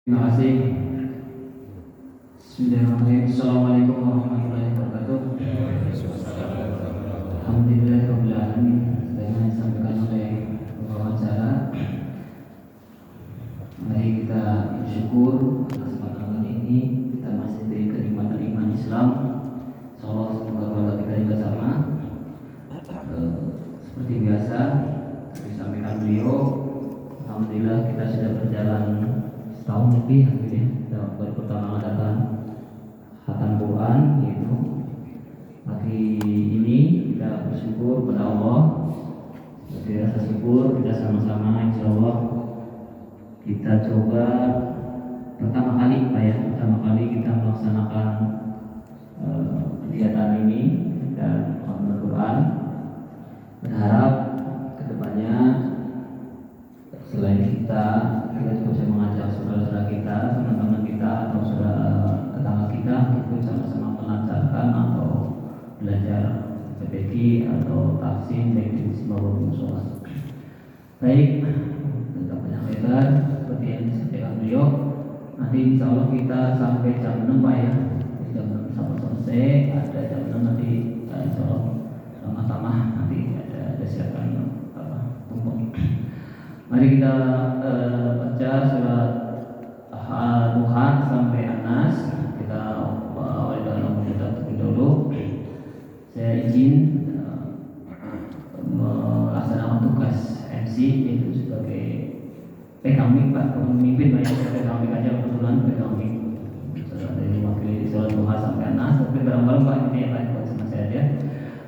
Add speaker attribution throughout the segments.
Speaker 1: Terima kasih. Bismillahirrahmanirrahim. Assalamualaikum warahmatullahi wabarakatuh. Alhamdulillahirabbil alamin. Sebagaimana disampaikan oleh wawancara, mari kita bersyukur atas kesempatan kali ini kita masih diberi kenikmatan iman Islam. Insyaallah semoga keluarga kita juga sama. Seperti biasa disampaikan beliau, alhamdulillah kita sudah berjalan setahun lebih akhirnya baru pertama mengadakan khatam Quran, yaitu pagi ini kita bersyukur kepada Allah. Sebagai rasa syukur kita sama-sama insyaallah kita coba pertama kali kita melaksanakan kegiatan ini dan khatam Quran. Berharap kedepannya selain kita juga bisa mengajak saudara-saudara kita, teman-teman kita atau saudara tetangga kita untuk sama-sama melancarkan atau belajar PPG atau tahsin baik di maupun sholat. Baik, tidak banyak lebar seperti yang disampaikan beliau. Nanti insya Allah kita sampai jam 6 Pak ya. Jam 6 sampai selesai, ada jam 6 nanti insya Allah sama-sama nanti ada siapkan tumpeng. Mari kita baca surat Al-Duhan sampai An-Nas. Kita awali dengan kita terlebih dahulu. Saya izin melaksanakan tugas MC yaitu sebagai pegang mic Pak, pemimpin banyak pegang mic aja kebetulan pegang mic. Dari mewakili surat Duhan sampai An-Nas, tapi bareng-bareng Pak ini ya Pak, buat sama saya aja.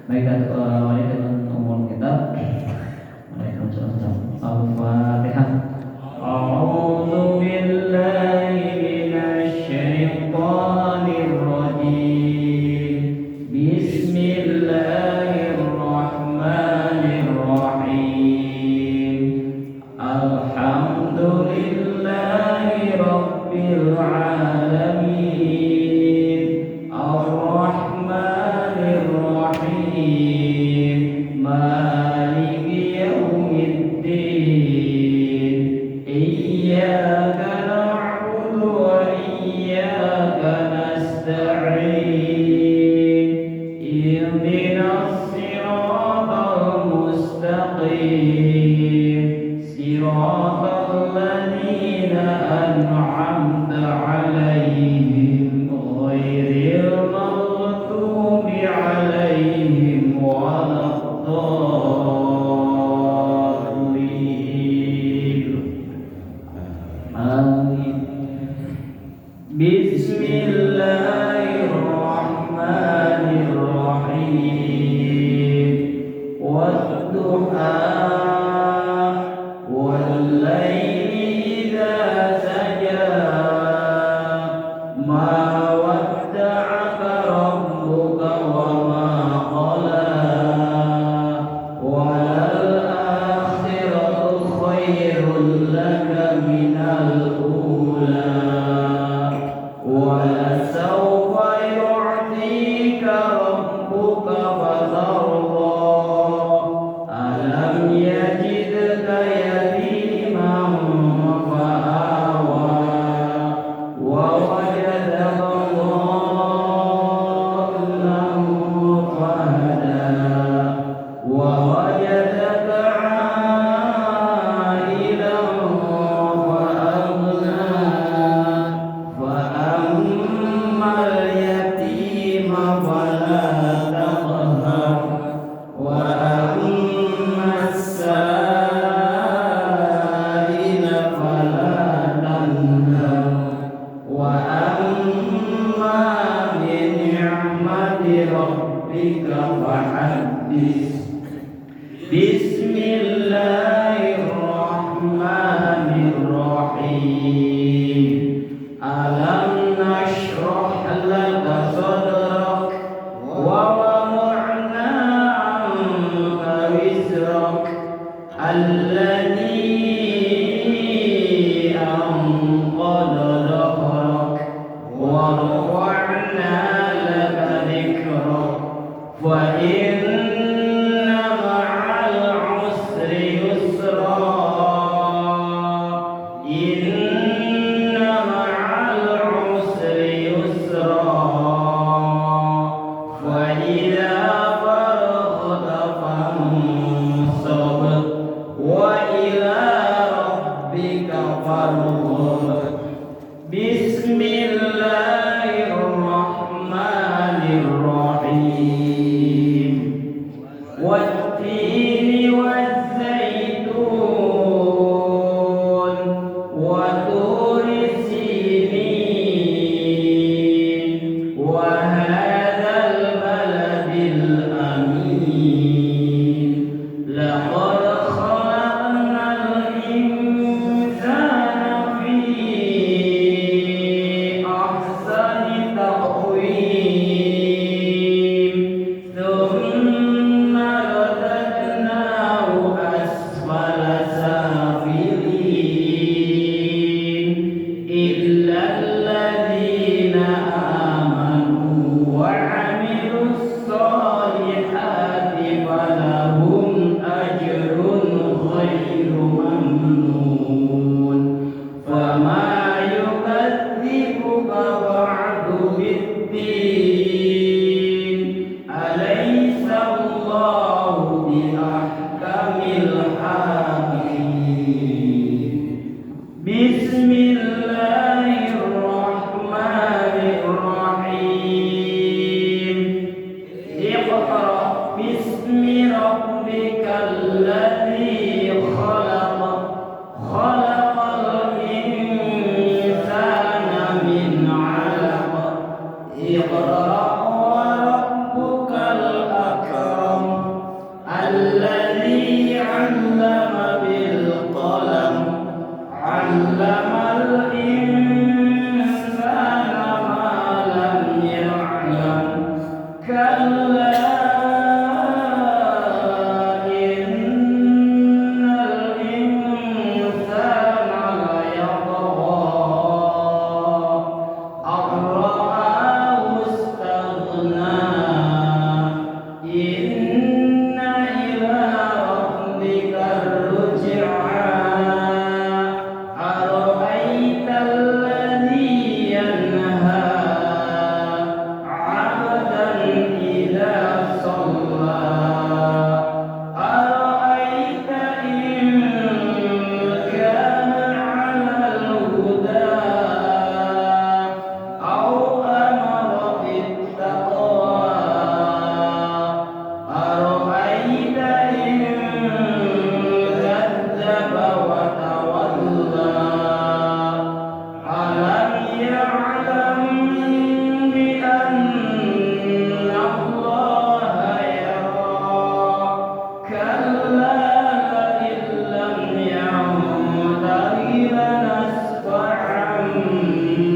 Speaker 1: Mari kita awali dengan umur kita. Al-Fatihah. A'udzu billahi minasy syaithanir rajim. Bismillahirrahmanirrahim. Alhamdulillahi rabbil alamin. Ar-Rahmanir Rahim. Maliki yaumiddin. Iyyaka na'budu wa iyyaka nasta'in. Ihdinas siratal mustaqim. Siratal ladzina an'amta 'alaihim ghairil maghdubi 'alaihim waladdallin. Amin. Bismillahirrahmanirrahim. Wadduha wal-laili idza saja. Ma wadda'aka rabbuka wa ma qala. Wal-akhiratu khairul laka minal ula. Wa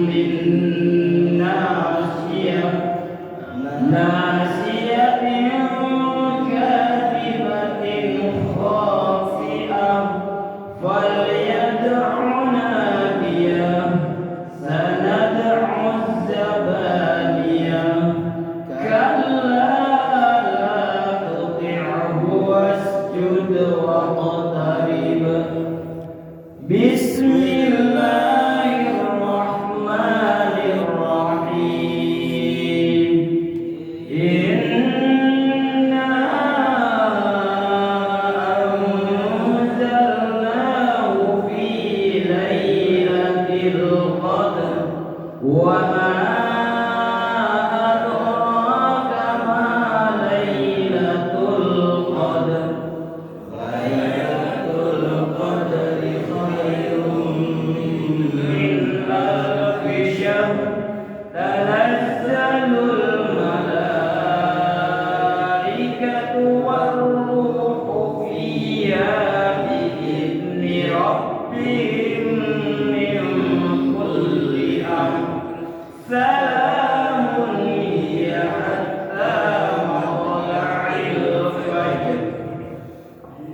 Speaker 2: من ناصية كاذبة خاطئة فليدع ناديه سندع الزبانية كلا لا تطعه واسجد واقترب بسم الله الرحمن الرحيم إنا أنزلناه في ليلة القدر وما أدراك ما ليلة القدر ليلة القدر خير من ألف شهر تنزل الملائكة والروح فيها بإذن ربهم من كل أمر سلام هي حتى مطلع الفجر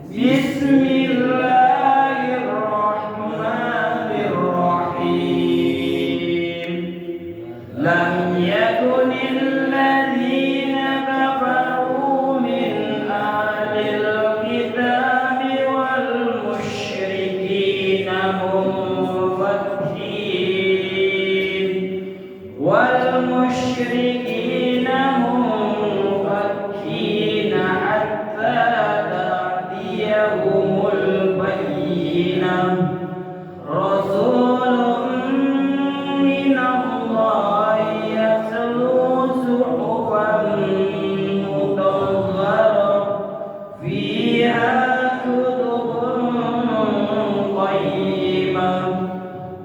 Speaker 2: بسم الله الرحمن الرحيم لم يكن الذين كفروا من أهل الكتاب والمشركين منفكين حتى تأتيهم البينة رسول من الله يتلو صحفا مطهرة فيها كتب قيمة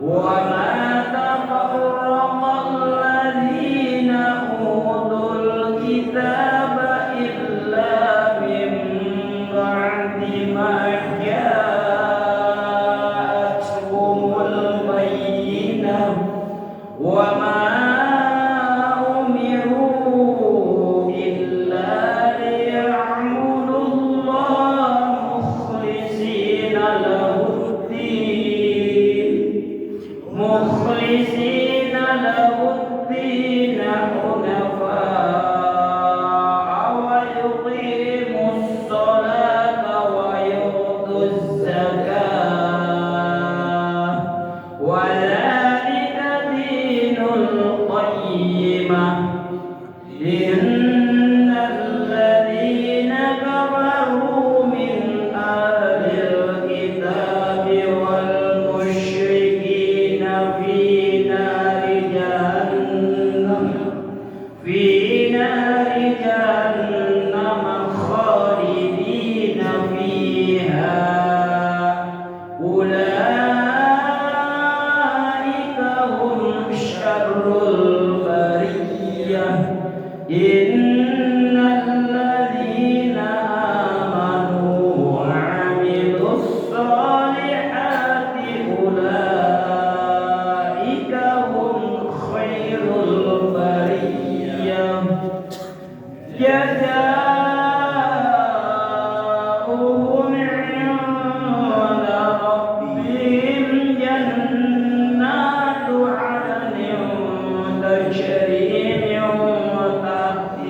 Speaker 2: وما تفرق الذين أوتوا الكتاب إلا من بعد ما جاءتهم البينة وما أمروا إلا ليعبدوا الله مخلصين له الدين حنفاء ويقيموا الصلاة ويؤتوا الزكاة وذلك دين القيمة إن الذين كفروا من أهل الكتاب والمشركين في نار جهنم خالدين فيها أولئك هم شر البرية إن الذين آمنوا وعملوا الصالحات أولئك هم خير البرية جزاؤهم عند ربهم جنات عدن تجري من تحتها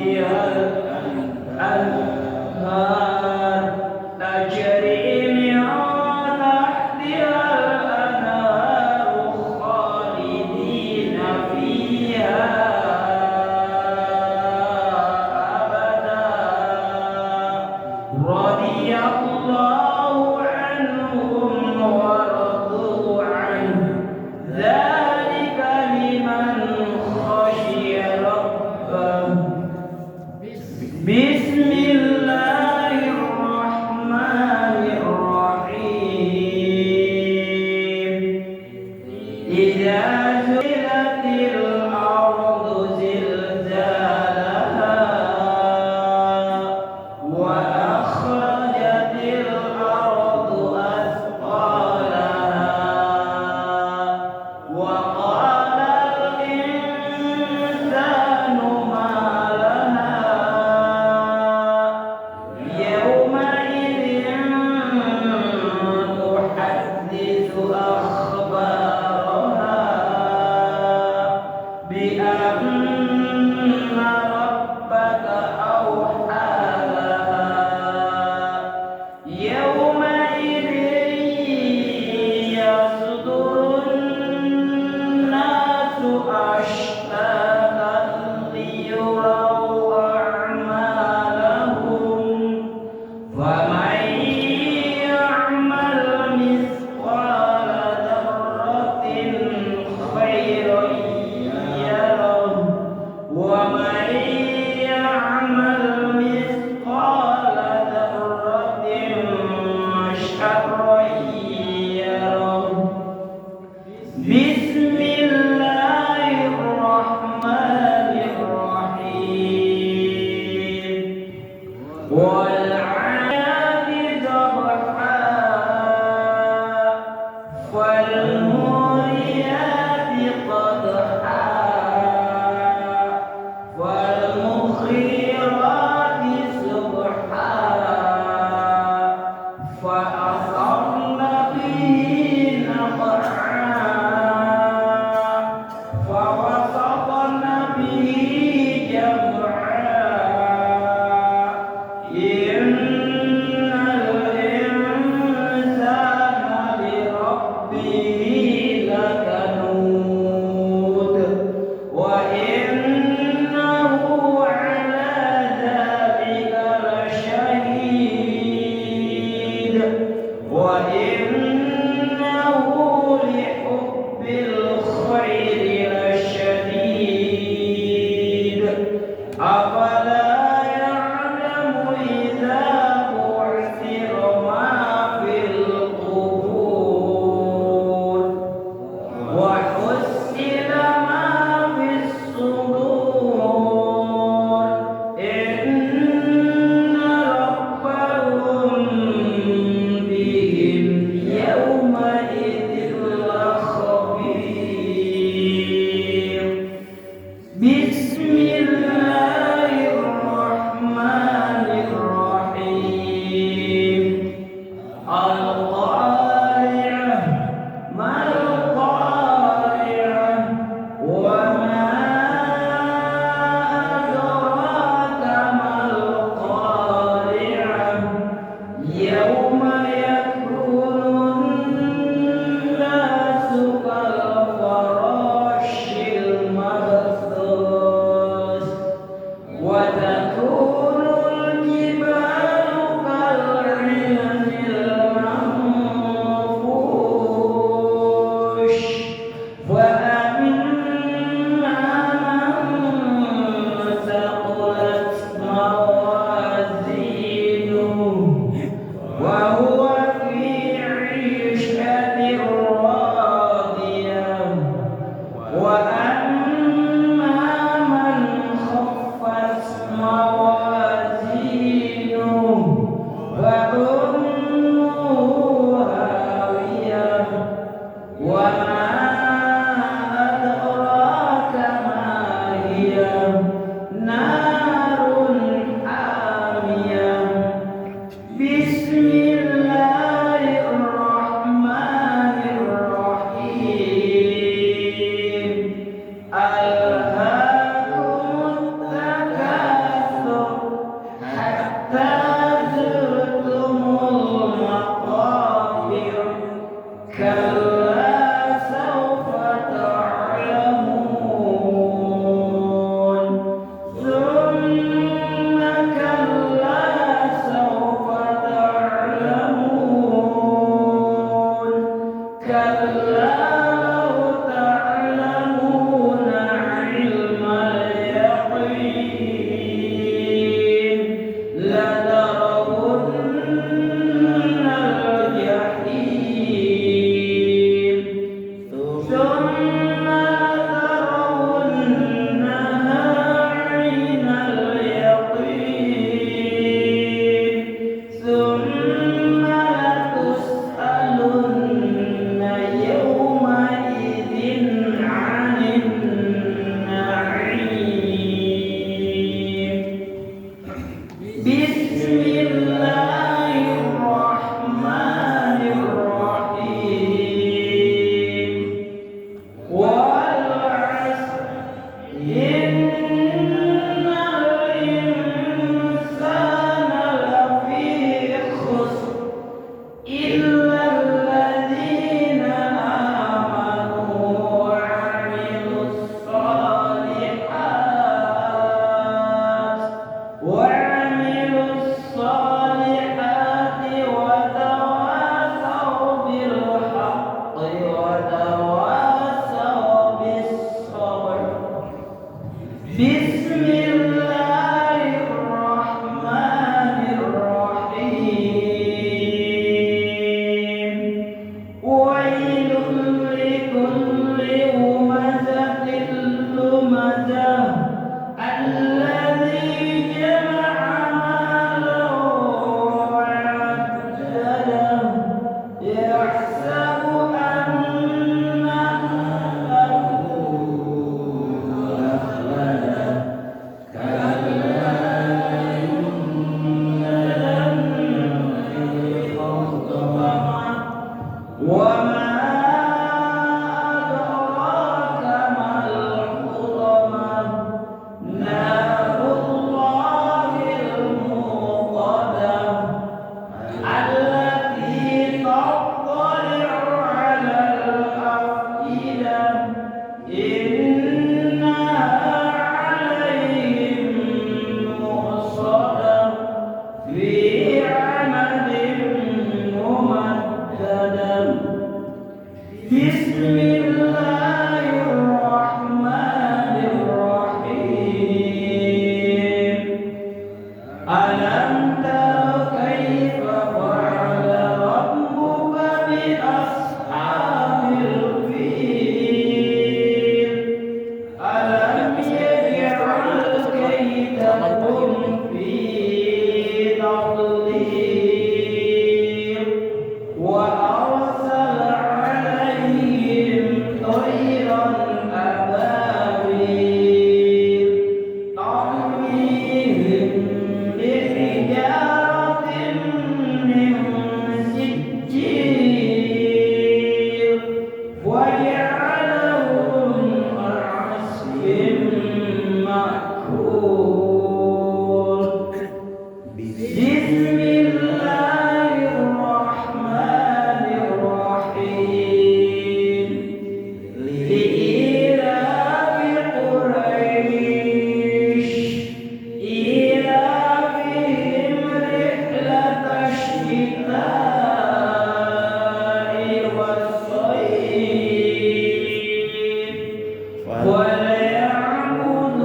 Speaker 2: وليعبدوا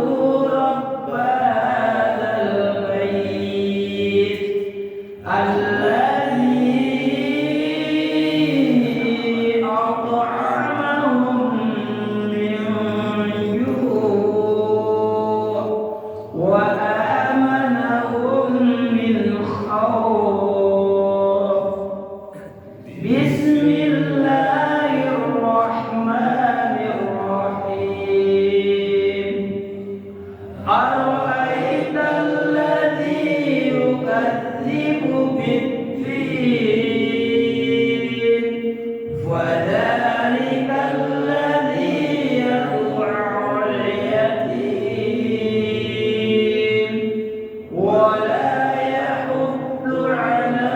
Speaker 2: رب هذا البيت الذي أطعمهم من جوع وآمنهم من خوف. بسم الله الرحمن الرحيم. أرأيت الذي يكذب بالدين فذلك الذي يدعو اليتيم ولا يحض على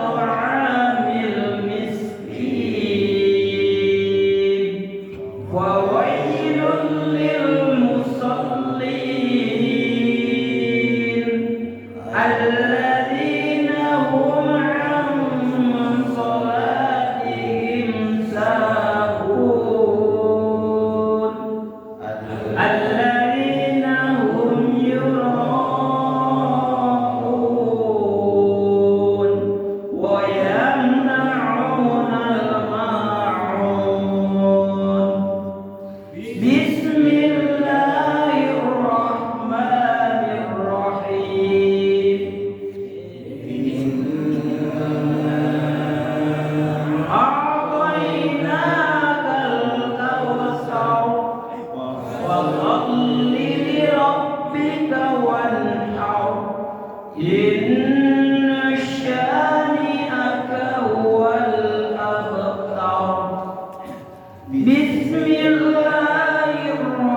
Speaker 2: طعام المسكين فويل للمصلين الذين هم عن صلاتهم ساهون الذين هم يراءون ويمنعون الماعون. بسم الله الرحمن الرحيم. أعطيناك الكوثر فصل لربك وانحر إن شانئك هو الأبتر. بسم الله الرحمن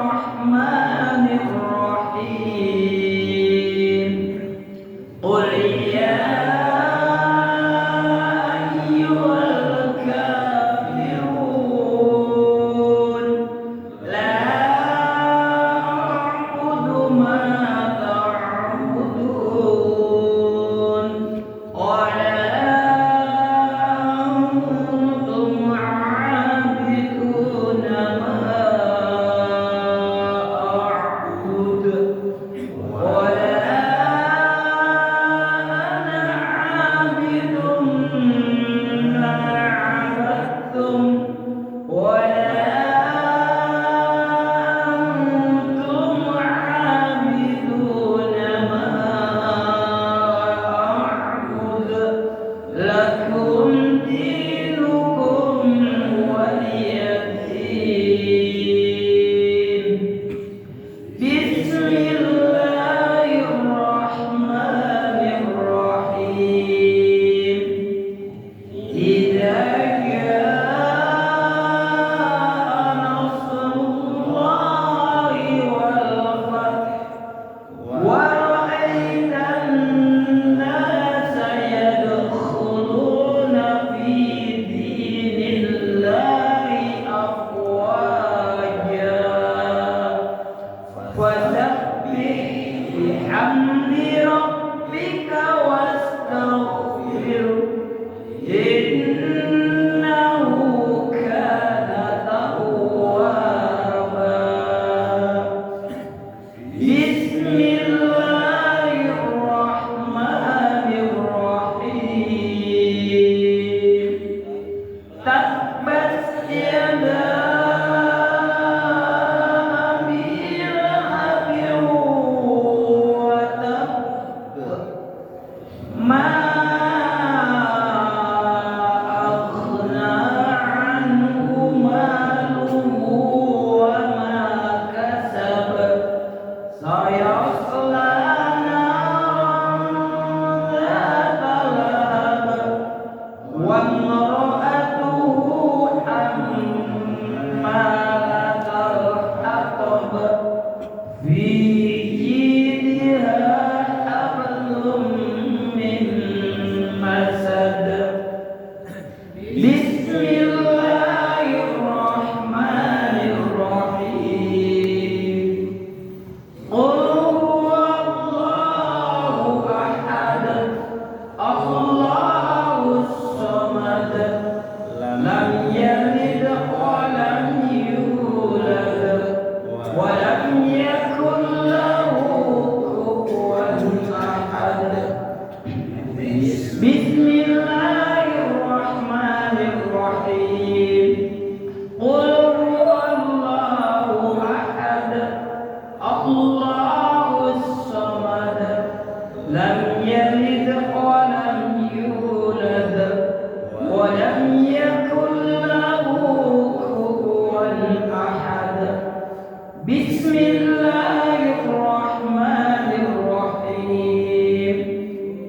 Speaker 2: Bismillahirrahmanirrahim.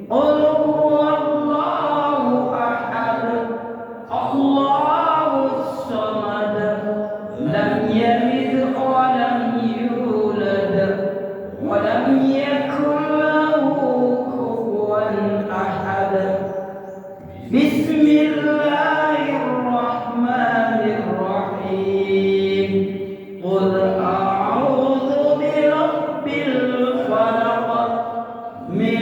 Speaker 2: Qul huwallahu ahad, Allahus samad, lam yalid wa lam yulad wa lam yakul lahu kufuwan ahad. Bismillahirrahmanirrahim. Qul a'udzu birabbil falaq min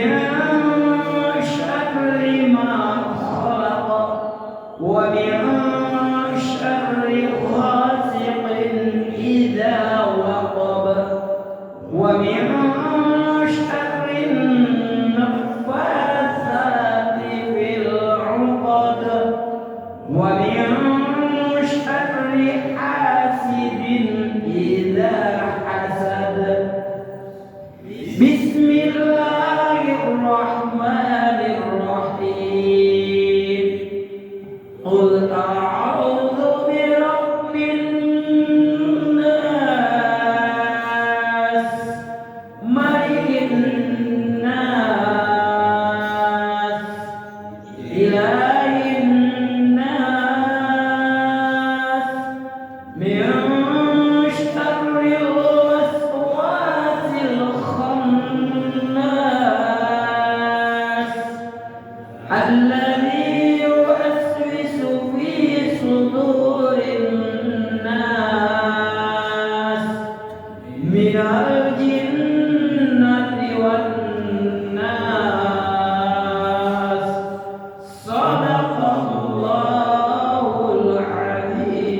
Speaker 2: syarri ma khalaq wa min syarri ghasiqin idza waqab wa min syarri naffatsati fil 'uqad wa min syarri hasidin idza hasad. Bismillahirrahmanirrahim. Qul a'udzu birabbin nas, malikin nas, ilahin nas, min syarril waswasil khannas, alladzi yuwaswisu fi sudurin nas, minal jinnati wan nas. Sadaqallahul azim.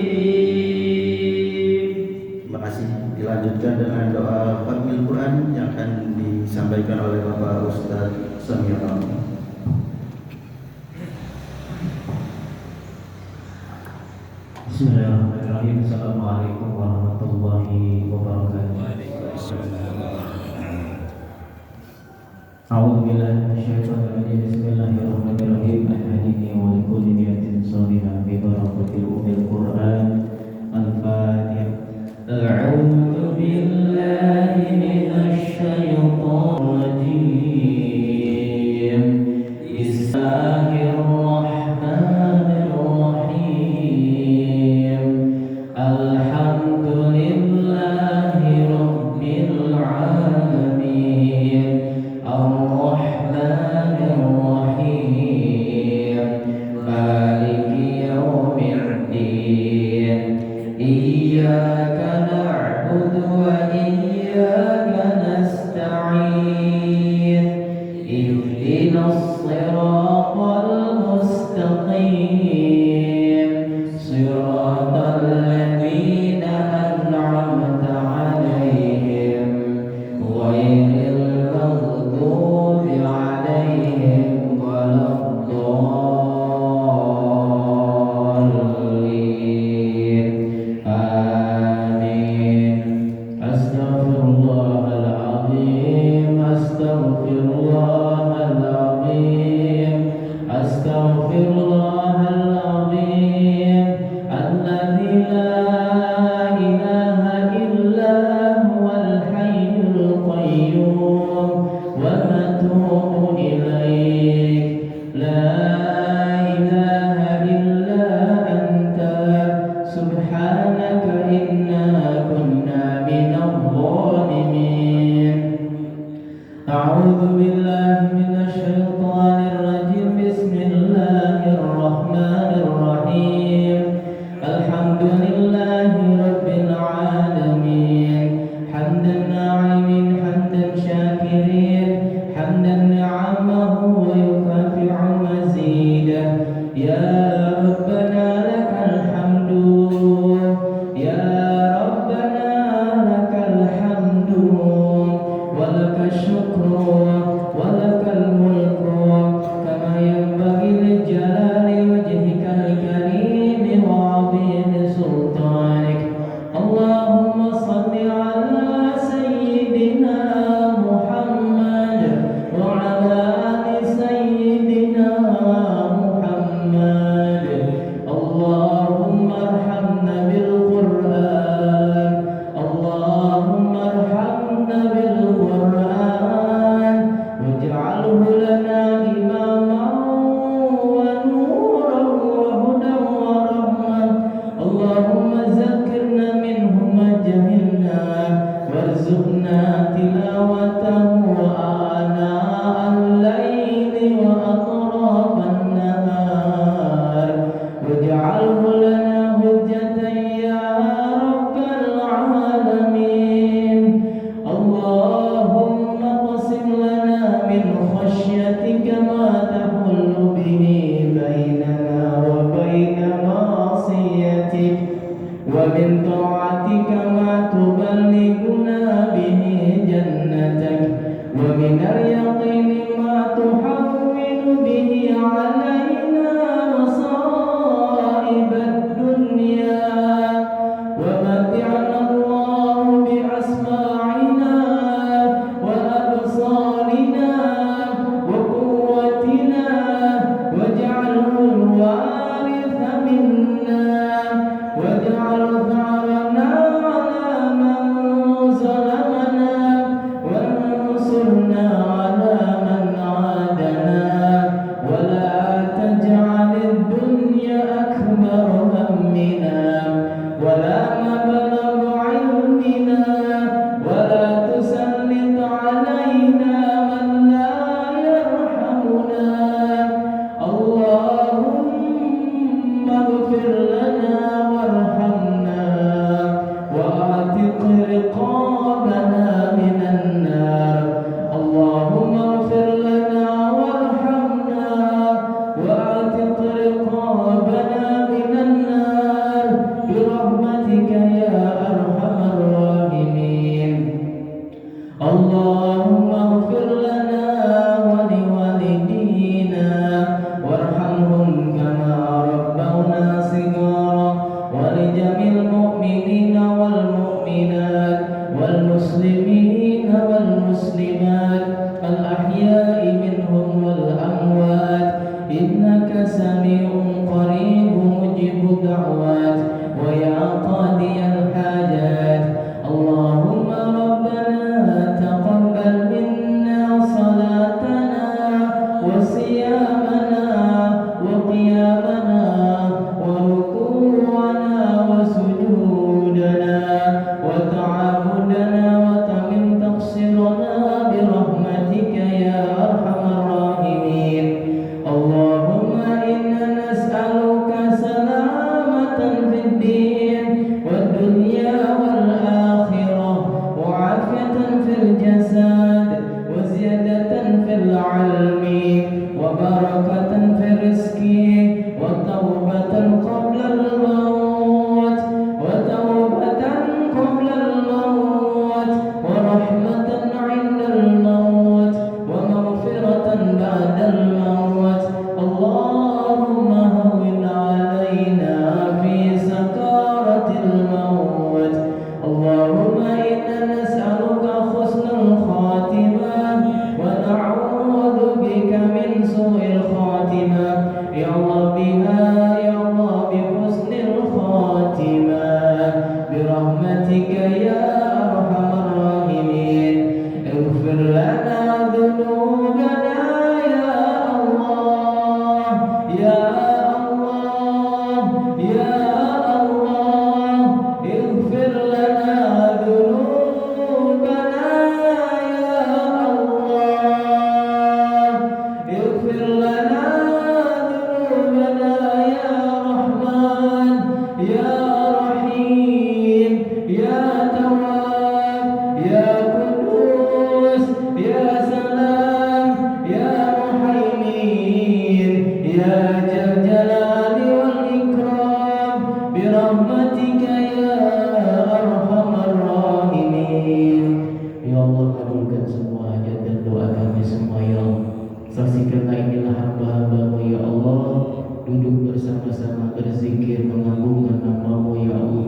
Speaker 3: Terima kasih. Dilanjutkan dengan doa Fatmil Quran yang akan disampaikan oleh Bapak Ustadz Samir.
Speaker 1: Bismillahirrahmanirrahim. Assalamualaikum warahmatullahi wabarakatuh. A'udzu billahi minasyaitonir rajim. Bismillahirrahmanirrahim. Ahdini wa likulli niyatin shalihah bi barakatil umil Qur'an. Al-Fatihah. A'udzu billahi minasyaitonir rajim. Bismillahirrahmanirrahim. Alhamdulillahi rabbil alamin. Ar-Rahmanir Rahim. Maliki yaumiddin. Iyyaka na'budu wa iyyaka
Speaker 4: وارزقنا تلاوته آناء الليل وأطراف النهار واجعله لنا حجة يا رب العالمين. اللهم اقسم لنا من خشيتك ما تحل به بيننا وبين معصيتك ومن طاعتك ما تبلغنا به جنتك ومن اليقين ما تحول به علينا مصائب الدنيا ومتعنا الله بأسماعنا وأبصارنا وقوتنا واجعله الوارث منا واجعل ثأرنا على من ظلمنا وانصرنا على من عادنا ولا تجعل الدنيا أكبر همنا ولا مبلغ علمنا ولا تسلط علينا من لا يرحمنا. اللهم اغفر لنا وارحمنا واعتق رقابنا من النار. اللهم اغفر لنا وارحمنا واعتق رقابنا من النار برحمتك يا أرحم الراحمين. اللهم اغفر لنا ولوالدينا وارحمهم كما ربونا صغارا ولجميع المؤمنين والمؤمنات والمسلمين والمسلمات الأحياء منهم والأموات إنك سميع قريب مجيب الدعوات ويا قاضي الحاجات. اللهم ربنا تقبل منا صلاتنا وصيامنا وقيامنا وركوعنا وسجودنا وتعبدنا وتمم تقصيرنا برحمتك يا أرحم الراحمين. اللهم إنا نسألك سلامة في الدين والدنيا والآخرة وعافية في الجسد وزيادة في العلم وبركة في الرزق وتوبة قبل الموت ورحمة عند الموت ومغفرة بعد الموت. اللهم هون علينا في سكرات الموت. اللهم إنا نسألك حسن الخاتمة ونعوذ بك من سوء الخاتمة. يا الله بها يا الله بحسن الخاتمة برحمتك يا أرحم الراحمين. اغفر لنا ذنوبنا يا الله يا الله يا الله. اغفر لنا ذنوبنا يا الله. اغفر لنا ذنوبنا يا رحمن يا رحيم يا تواب يا قدوس يا سلام يا محيمين يا ذا الجلال والإكرام برحمتك يا أرحم الراحمين. Ya Allah, kabulkan semua hajat dan doa kami semua ya Allah. Saksikanlah inilah hamba-hambamu ya Allah, duduk bersama-sama berzikir mengagungkan nama-Mu ya Allah.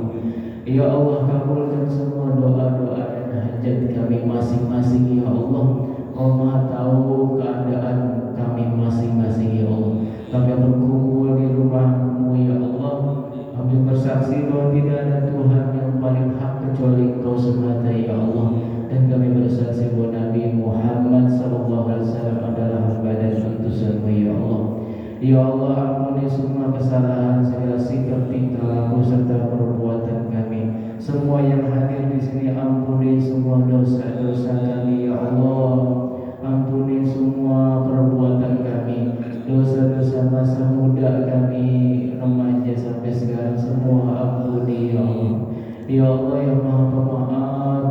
Speaker 4: Ya Allah, kabulkan semua doa-doa dan hajat kami masing-masing ya Allah. Kau Maha tahu keadaan kami masing-masing ya Allah. Kami berkumpul di rumah-Mu ya Allah. Kami bersaksi bahwa tidak ada Tuhan yang paling hak kecuali Engkau semata ya Allah. Dan kami bersaksi bahwa Nabi Muhammad SAW adalah hamba dan utusan-Mu ya Allah. Ya Allah, ampuni semua kesalahan, segala sikap tingkah laku serta perbuatan kami. Semua yang hadir di sini ampuni semua dosa-dosa kami ya Allah. Ampuni semua perbuatan kami, dosa-dosa masa muda kami, remaja sampai sekarang semua ampuni ya Allah. Ya Allah yang Maha Pemaaf,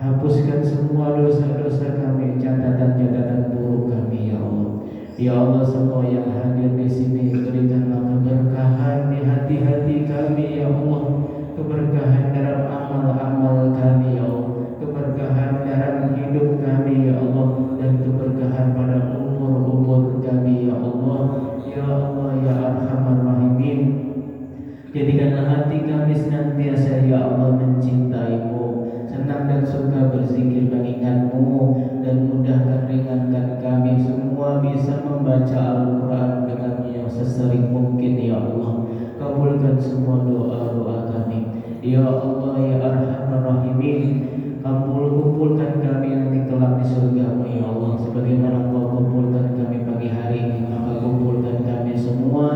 Speaker 4: hapuskan semua dosa-dosa kami, catatan-catatan buruk kami ya Allah. Ya Allah, semua yang hadir di sini berikanlah keberkahan di hati-hati kami ya Allah, keberkahan dalam amal-amal kami ya Allah, keberkahan dalam hidup kami ya Allah, dan keberkahan pada umur-umur kami ya Allah. Ya Allah ya Arhamar Rahimin, jadikanlah hati kami senantiasa ya Allah mencintaimu, senang dan suka berzikir mengingat-Mu, dan mudahkan ringankan kami semua bisa membaca Al-Quran dengan yang sesering mungkin ya Allah. Kabulkan semua doa-doa kami ya Allah ya Arhamar Rahimin. Kumpulkan kami nanti kelak di surga-Mu ya Allah, sebagaimana Engkau kumpulkan kami pagi hari ini, maka kumpulkan kami semua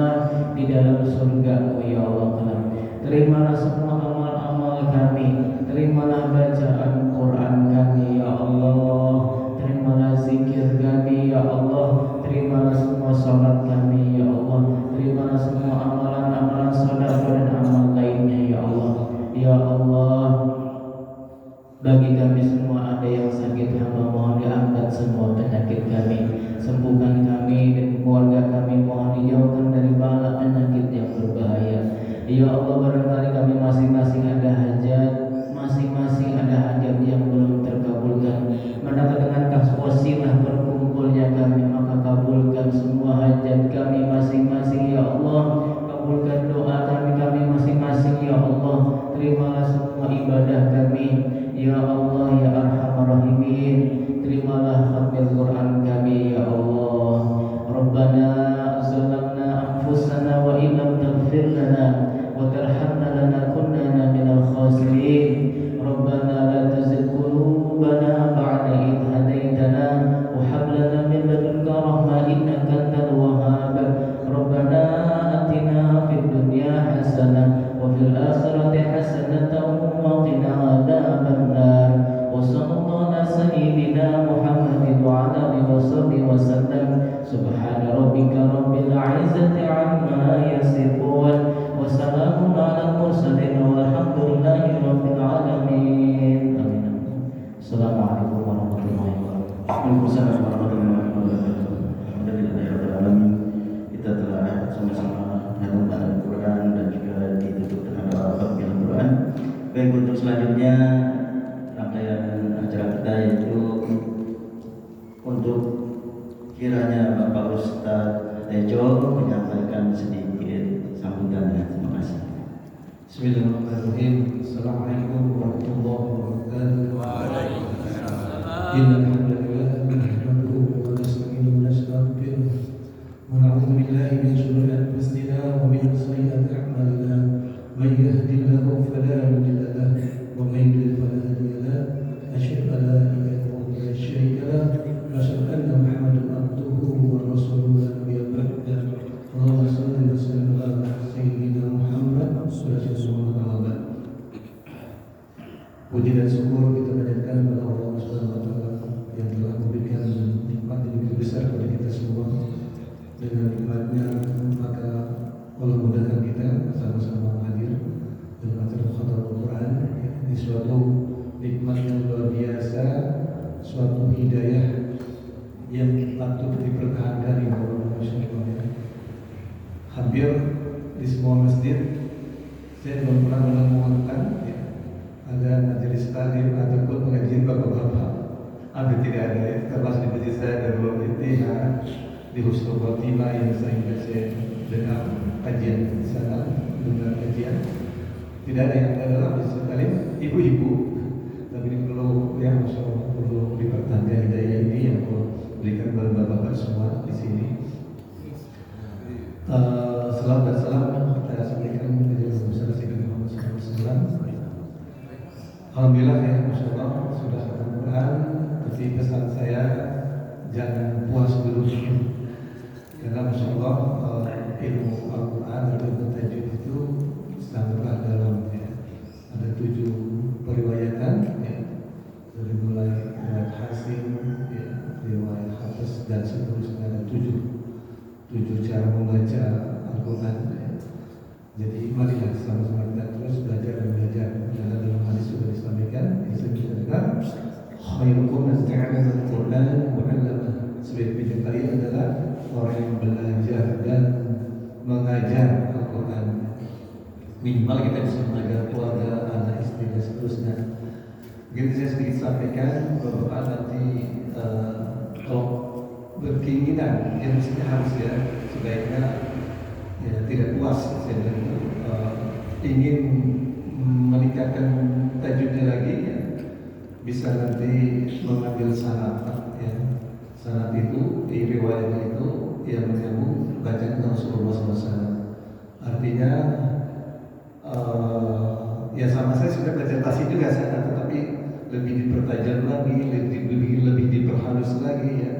Speaker 4: di dalam surga-Mu ya Allah kelak. Terimalah semua amal-amal kami, terimalah bacaan Quran kami ya Allah, terimalah zikir kami ya Allah, terimalah semua salat kami ya Allah, terimalah semua amalan-amalan sedekah dan amal lainnya ya Allah. Ya Allah, bagi kami semua ada yang sakit, hamba mohon diangkat semua penyakit kami, sembuhkan kami dan keluarga kami, mohon dijauhkan dari bala penyakit yang berbahaya. Ya Allah, barangkali kami masing-masing ada hajat, masing-masing ada hajat yang belum terkabulkan, maka dengan wasilah berkumpulnya kami, maka kabulkan semua hajat kami masing-masing ya Allah. Kabulkan doa kami masing-masing ya Allah. Terimalah semua ibadah kami ya Allah ya Arhamar Rahimin. Terimalah khatmil Quran kami ya Allah. Rabbana zalamna anfusana wa illam taghfir lana wa tarhamna lanakunanna minal khasirin. Rabbana la tuzigh qulubana ba'da idh hadaitana wa hab lana min ladunka rahmah innaka antal wahhab. Rabbana atina fid dunya hasanah wa fil akhirati hasanatan wa qina adzabannar. Wa sallallahu ala sayyidina Muhammadin wa ala alihi wa sallam. Subhana rabbika rabbil izzati amma yasifun wa salamun ala mursalin walhamdulillahi rabbil alamin. Amin. Assalamualaikum warahmatullahi wabarakatuh.
Speaker 3: Waalaikumsalam warahmatullahi wabarakatuh. Alhamdulillahirrahmanirrahim. Kita telah sama-sama menghafal Al-Quran dan juga ditutup dengan doa khatmil Al-Quran. Baik, untuk selanjutnya rangkaian acara kita yaitu untuk kiranya Bapak Ustadz Tejo menyampaikan sedikit sambutannya. Terima kasih.
Speaker 5: Bismillahirrahmanirrahim. Assalamualaikum warahmatullahi wabarakatuh. Waalaikumsalam. Innalhamdulillah nahmaduhu wa nasta'inuhu wa nastaghfiruh wa na'udzu billahi min shururi anfusina wa min sayyiati a'malina. Man yahdihillahu fala mudilla lahu wa man yudlil fala hadiya lahu. Asyhadu an la ilaha illallah wa la syarika lahu wa asyhadu anna Muhammadan abduhu wa rasuluhu la nabiyya ba'dahu. Allahumma shalli wa sallim ala sayyidina Muhammad sallallahu alaihi wasallam. Puji dan syukur kita panjatkan kepada Allah Subhanahu wa taala yang telah memberikan nikmat yang begitu besar kepada kita semua. Dengan nikmatnya maka Allah mudahkan kita sama-sama hadir dalam acara khatamul Quran. Ini suatu nikmat yang luar biasa, suatu hidayah yang patut dipertahankan di bawah masyarakat. Hampir di semua masjid saya belum pernah menemukan ada majelis taklim ataupun pengajian bapak-bapak. Hampir tidak ada ya. Termasuk di masjid saya ada dua Fatihah di Husnul Khotimah yang saya dengar kajian di sana, dengar kajian. Tidak ada yang adalah masjid taklim ibu-ibu. Tapi ini perlu ya, masya Allah, perlu dipertahankan hidayah ini yang perlu berikan kepada bapak-bapak semua di sini. Salam dan salam kita sampaikan kepada besar Sayyidina Muhammad SAW. Alhamdulillah ya, masya Allah sudah khatam Quran. Tapi pesan saya jangan puas dulu, karena masya Allah ilmu Al-Quran atau tajwid itu sangatlah dalam ya. ada 7 periwayatan ya, dari mulai riwayat Hasim ya, riwayat Hafiz dan seterusnya, ada 7 cara membaca Al-Quran ya. Jadi marilah sama-sama kita terus belajar dan belajar. Karena dalam hadis sudah disampaikan, yang kita dengar, khairukum man ta'allama al-Quran wa 'allama. Sebaik-baik kalian adalah orang yang belajar dan mengajar Al-Quran. Minimal kita bisa mengajar keluarga, anak, istri dan seterusnya. Begitu saya sedikit sampaikan, Bapak nanti kalau berkeinginan, ya mestinya harus ya, sebaiknya ya tidak puas saya bilang itu, ingin meningkatkan tajwidnya lagi ya, bisa nanti mengambil sanad ya. Sanad itu di riwayatnya itu yang menyambung bacaan Rasulullah SAW. Artinya ya sama saya sudah baca tasih juga sanad, tetapi lebih dipertajam lagi, lebih diperhalus lagi ya,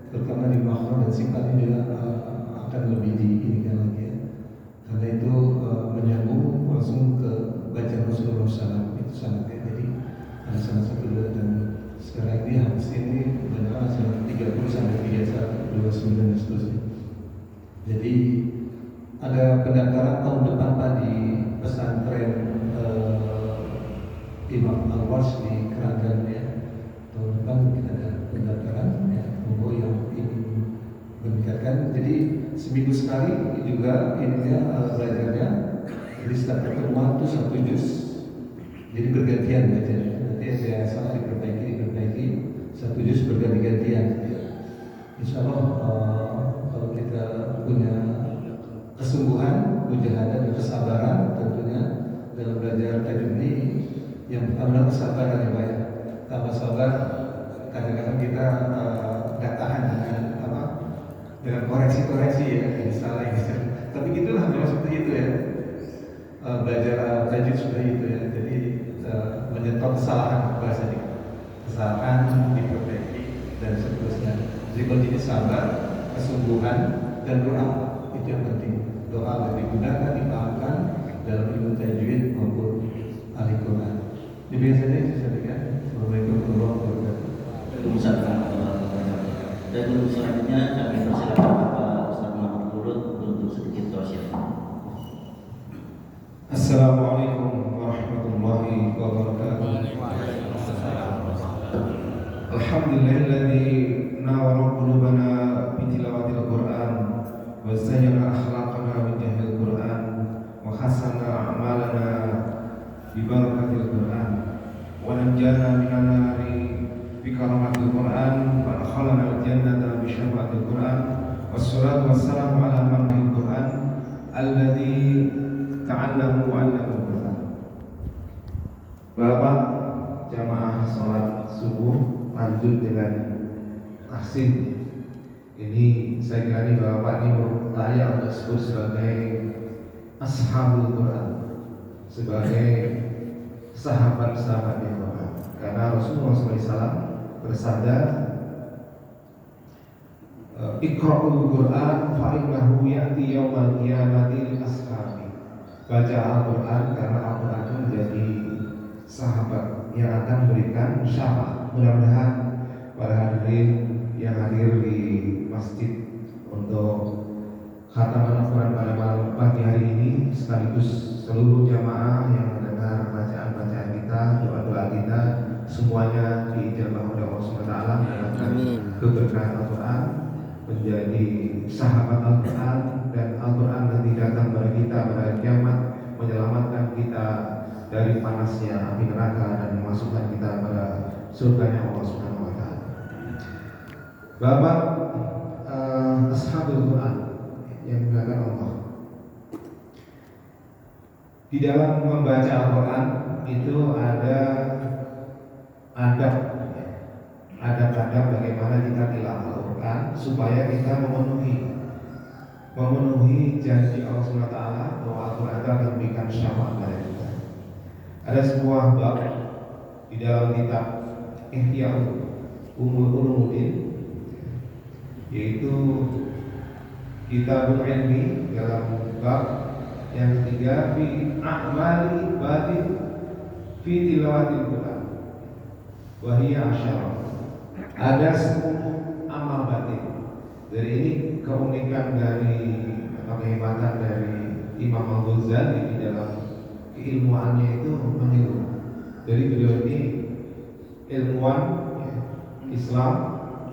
Speaker 5: terutama di makhraj dan sifatnya juga akan lebih diinikan lagi ya. Karena itu menyambung langsung ke bacaan Rasulullah SAW itu sanadnya. Jadi ada salah satu dan sekarang ini habis ini benar sanad 30 sampai 31, 29 dan seterusnya. Jadi ada pendaftaran tahun depan Pak di pesantren Imam Al-Warsh di Keranggan ya. Tahun depan kita ada pendaftaran ya, untuk yang ingin meningkatkan. Jadi seminggu sekali juga ininya belajarnya. Jadi setiap pertemuan itu 1 juz. Jadi bergantian bacanya. Nanti saya salah diperbaiki 1 juz berganti-gantian. Insya Allah kalau kita punya kesungguhan, mujahadah dan kesabaran tentunya dalam belajar tajwid ini, yang pertama kesabaran ya Pak ya. Tanpa sabar kadang-kadang kita nggak tahan dengan koreksi-koreksi ya, ini salah ini salah. Tapi gitulah memang seperti itu ya. Belajar tajwid sudah itu ya. Jadi menyetor kesalahan bahasanya, kesalahan diperbaiki dan seterusnya. Jadi kalau jadi sabar, kesungguhan dan doa itu yang penting. Doa digunakan, dipahamkan dalam ilmu tajwid maupun ahli Quran. Biasanya itu saya berikan. Assalamualaikum warahmatullahi wabarakatuh.
Speaker 3: Waalaikumsalam warahmatullahi wabarakatuh. Dan untuk selanjutnya kami persilakan Bapak Ustaz Muhammad Turut untuk sedikit sosial.
Speaker 6: Assalamualaikum warahmatullahi wabarakatuh. Alhamdulillahilladzi nawara qulubana bi tilawatil Qur'an wa zayyana akhlaqana bi jahlil Qur'an wa hasana a'malana bi barakatil Qur'an wa najjana minan nari bi karamatil Qur'an wa adkhalana al-jannata bi syafaatil Qur'an. Wassalatu wassalamu ala man bil Qur'an alladzi ta'allamu wa 'allamu Qur'an. Bapak jamaah salat subuh lanjut dengan tahsin. Ini saya kira ini Bapak ini layak untuk disebut sebagai ashabul Quran, sebagai sahabat-sahabat Quran. Karena Rasulullah SAW bersabda, Iqra'ul Quran fa'innahu ya'ti yawmal qiyamati lil ashabi. Baca Al-Quran karena Al-Quran itu menjadi sahabat yang akan memberikan syafaat. Mudah-mudahan para hadirin yang hadir di masjid untuk khataman Al-Quran pada malam pagi hari ini, sekaligus seluruh jamaah yang mendengar bacaan-bacaan kita, doa-doa kita, semuanya diijabah oleh Allah SWT dengan keberkahan Al-Quran, menjadi sahabat Al-Quran, dan Al-Quran nanti datang kepada kita pada kiamat, menyelamatkan kita dari panasnya api neraka dan memasukkan kita pada surganya Allah Subhanahu wa taala. Bapak ashabul Quran yang dimuliakan Allah. Di dalam membaca Al-Quran itu ada adab-adab bagaimana kita tilawah Al-Quran supaya kita memenuhi janji Allah Subhanahu wa taala bahwa Al-Quran akan memberikan syafaat pada kita. Ada sebuah bab di dalam kitab Ihya Ulumuddin, yaitu Kitabul Ilmi, dalam bab yang ketiga fi a'mali batin fi tilawatil Quran wa hiya asyara. Ada 10 amal batin. Jadi ini keunikan dari kehebatan dari Imam Al-Ghazali di dalam keilmuannya itu meniru. Jadi beliau ini ilmuwan ya, Islam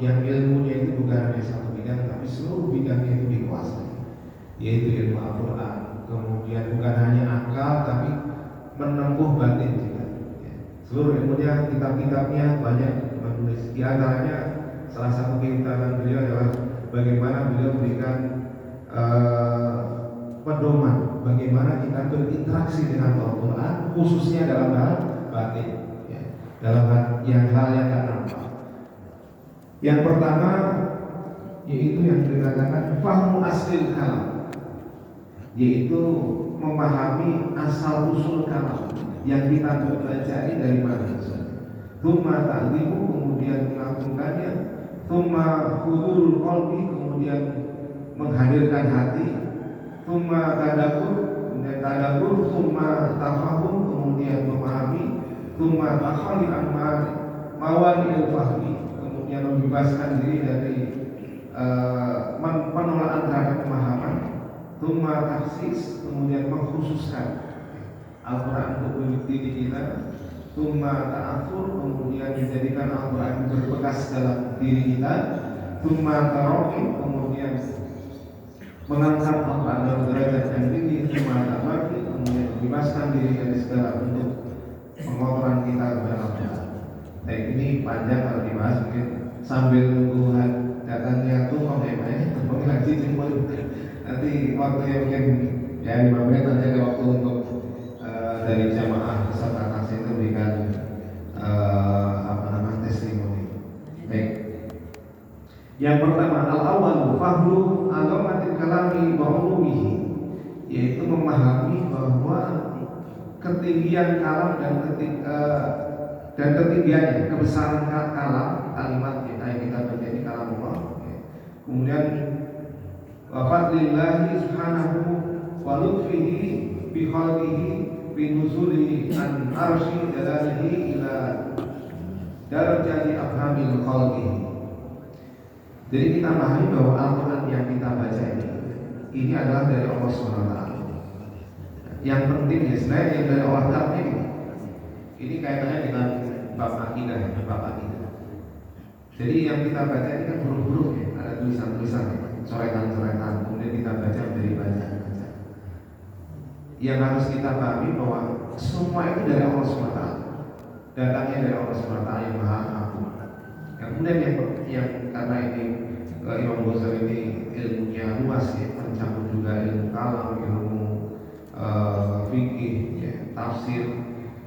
Speaker 6: yang ilmunya itu bukan hanya satu bidang, tapi seluruh bidangnya itu dikuasai, yaitu ilmu Al-Quran. Kemudian bukan hanya akal, tapi menempuh batin juga. Ya. Seluruh ilmunya, kitab-kitabnya banyak menulis. Di antaranya salah satu kitab beliau adalah bagaimana beliau memberikan pedoman bagaimana kita berinteraksi dengan Al-Quran, khususnya dalam hal batin, ya. Dalam hal yang tidak nampak. Yang pertama yaitu yang dikatakan fahmu aslil kalam, yaitu memahami asal usul kalam yang kita baca ini dari mana. Tsumma ta'limu, kemudian melakukannya. Tsumma hudurul qalbi, kemudian menghadirkan hati. Tsumma tadabbur, kemudian tadabbur. Tsumma tafahum, kemudian memahami. Tsumma takhali amma mawani'il fahmi, kemudian membebaskan diri dari penolakan terhadap pemahaman. Tsumma taksis, kemudian mengkhususkan Al-Quran untuk diri kita. Tsumma ta'athur, kemudian menjadikan Al-Quran berbekas dalam diri kita. Tsumma taraqi, kemudian mengangkat Al-Quran dalam derajat yang tinggi. Tsumma ta'baqi, kemudian membebaskan diri dari segala bentuk pengotoran kita kepada Al-Quran. Baik, ini panjang kalau dibahas, mungkin sambil nunggu datangnya tuh lagi jempol. Nanti waktunya mungkin ya 5 menit nanti ada waktu untuk dari jamaah peserta taksi itu berikan testimoni. Baik. Yang pertama, al-awwal fahmu alamatil kalami wa ulumihi, yaitu memahami bahwa ketinggian kalam dan ketinggiannya, kebesaran kalam, kalimat yang kita baca di kalam Allah. Kemudian wa fadlillahi subhanahu wa lutfihi bi khalqihi bi nuzulihi an arsy jalalihi ila darajati afhamil khalqihi. Jadi kita pahami bahwa Al-Quran yang kita baca ini adalah dari Allah SWT. Yang penting ya sebenarnya yang dari Allah Ta'ala ini kaitannya dengan bab akidah. Jadi yang kita baca ini kan huruf-huruf ya, ada tulisan-tulisan, coretan-coretan, kemudian kita baca menjadi baca. Yang harus kita pahami bahwa semua itu dari Allah SWT, datangnya dari Allah SWT yang Maha Agung. Yang kemudian yang karena ini Imam Ghazali ini ilmunya luas ya, mencakup juga ilmu kalam, ilmu fikih, ya, tafsir.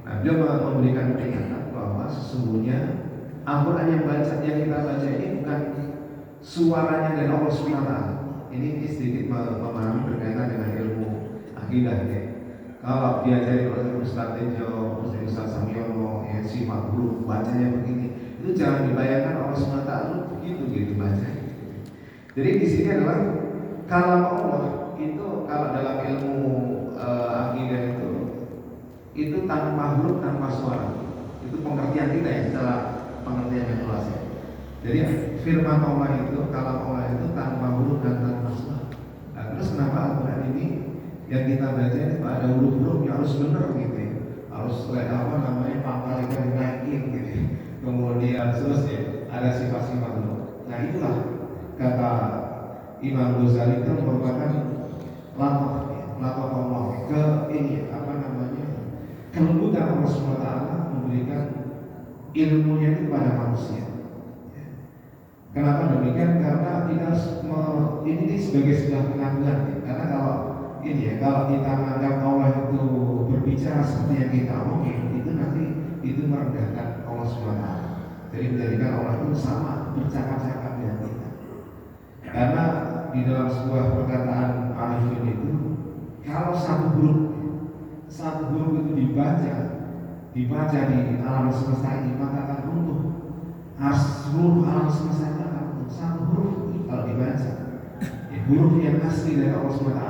Speaker 6: Nah, dia memberikan peringatan bahwa sesungguhnya Al-Quran yang kita baca ini bukan suaranya dari Allah SWT. Ini sedikit memahami berkaitan dengan ilmu akidah ya. Kalau diajari oleh Ustaz Tejo, Ustaz Samiono, ya, simak dulu bacanya begini, itu jangan dibayangkan Allah SWT begitu baca. Jadi di sini adalah kalam Allah itu kalau dalam ilmu akidah itu tanpa huruf, tanpa suara. Itu pengertian kita ya, secara pengertian yang luas ya. Jadi firman Allah itu, kalam Allah itu tanpa huruf dan tanpa suara. Nah, terus kenapa Al-Quran ini yang kita baca itu ada huruf-huruf yang harus benar gitu ya. Harus pangkal ikan dinaikin gitu ya. Kemudian terus ya ada sifat-sifat huruf. Nah itulah kata Imam Ghazali itu merupakan latah Allah ke ini kelembutan Allah SWT memberikan ilmunya itu kepada manusia. Kenapa demikian? Karena kita ini sebagai sebuah pengakuan ya. Karena kalau kita menganggap Allah itu berbicara seperti yang kita omongin, itu nanti itu merendahkan Allah SWT. Jadi menjadikan Allah itu sama bercakap-cakap dengan kita. Karena di dalam sebuah perkataan arifin itu, kalau satu huruf itu dibaca di alam semesta ini, maka akan runtuh. Seluruh alam semesta ini akan runtuh. Satu huruf kalau dibaca, huruf yang asli dari Allah SWT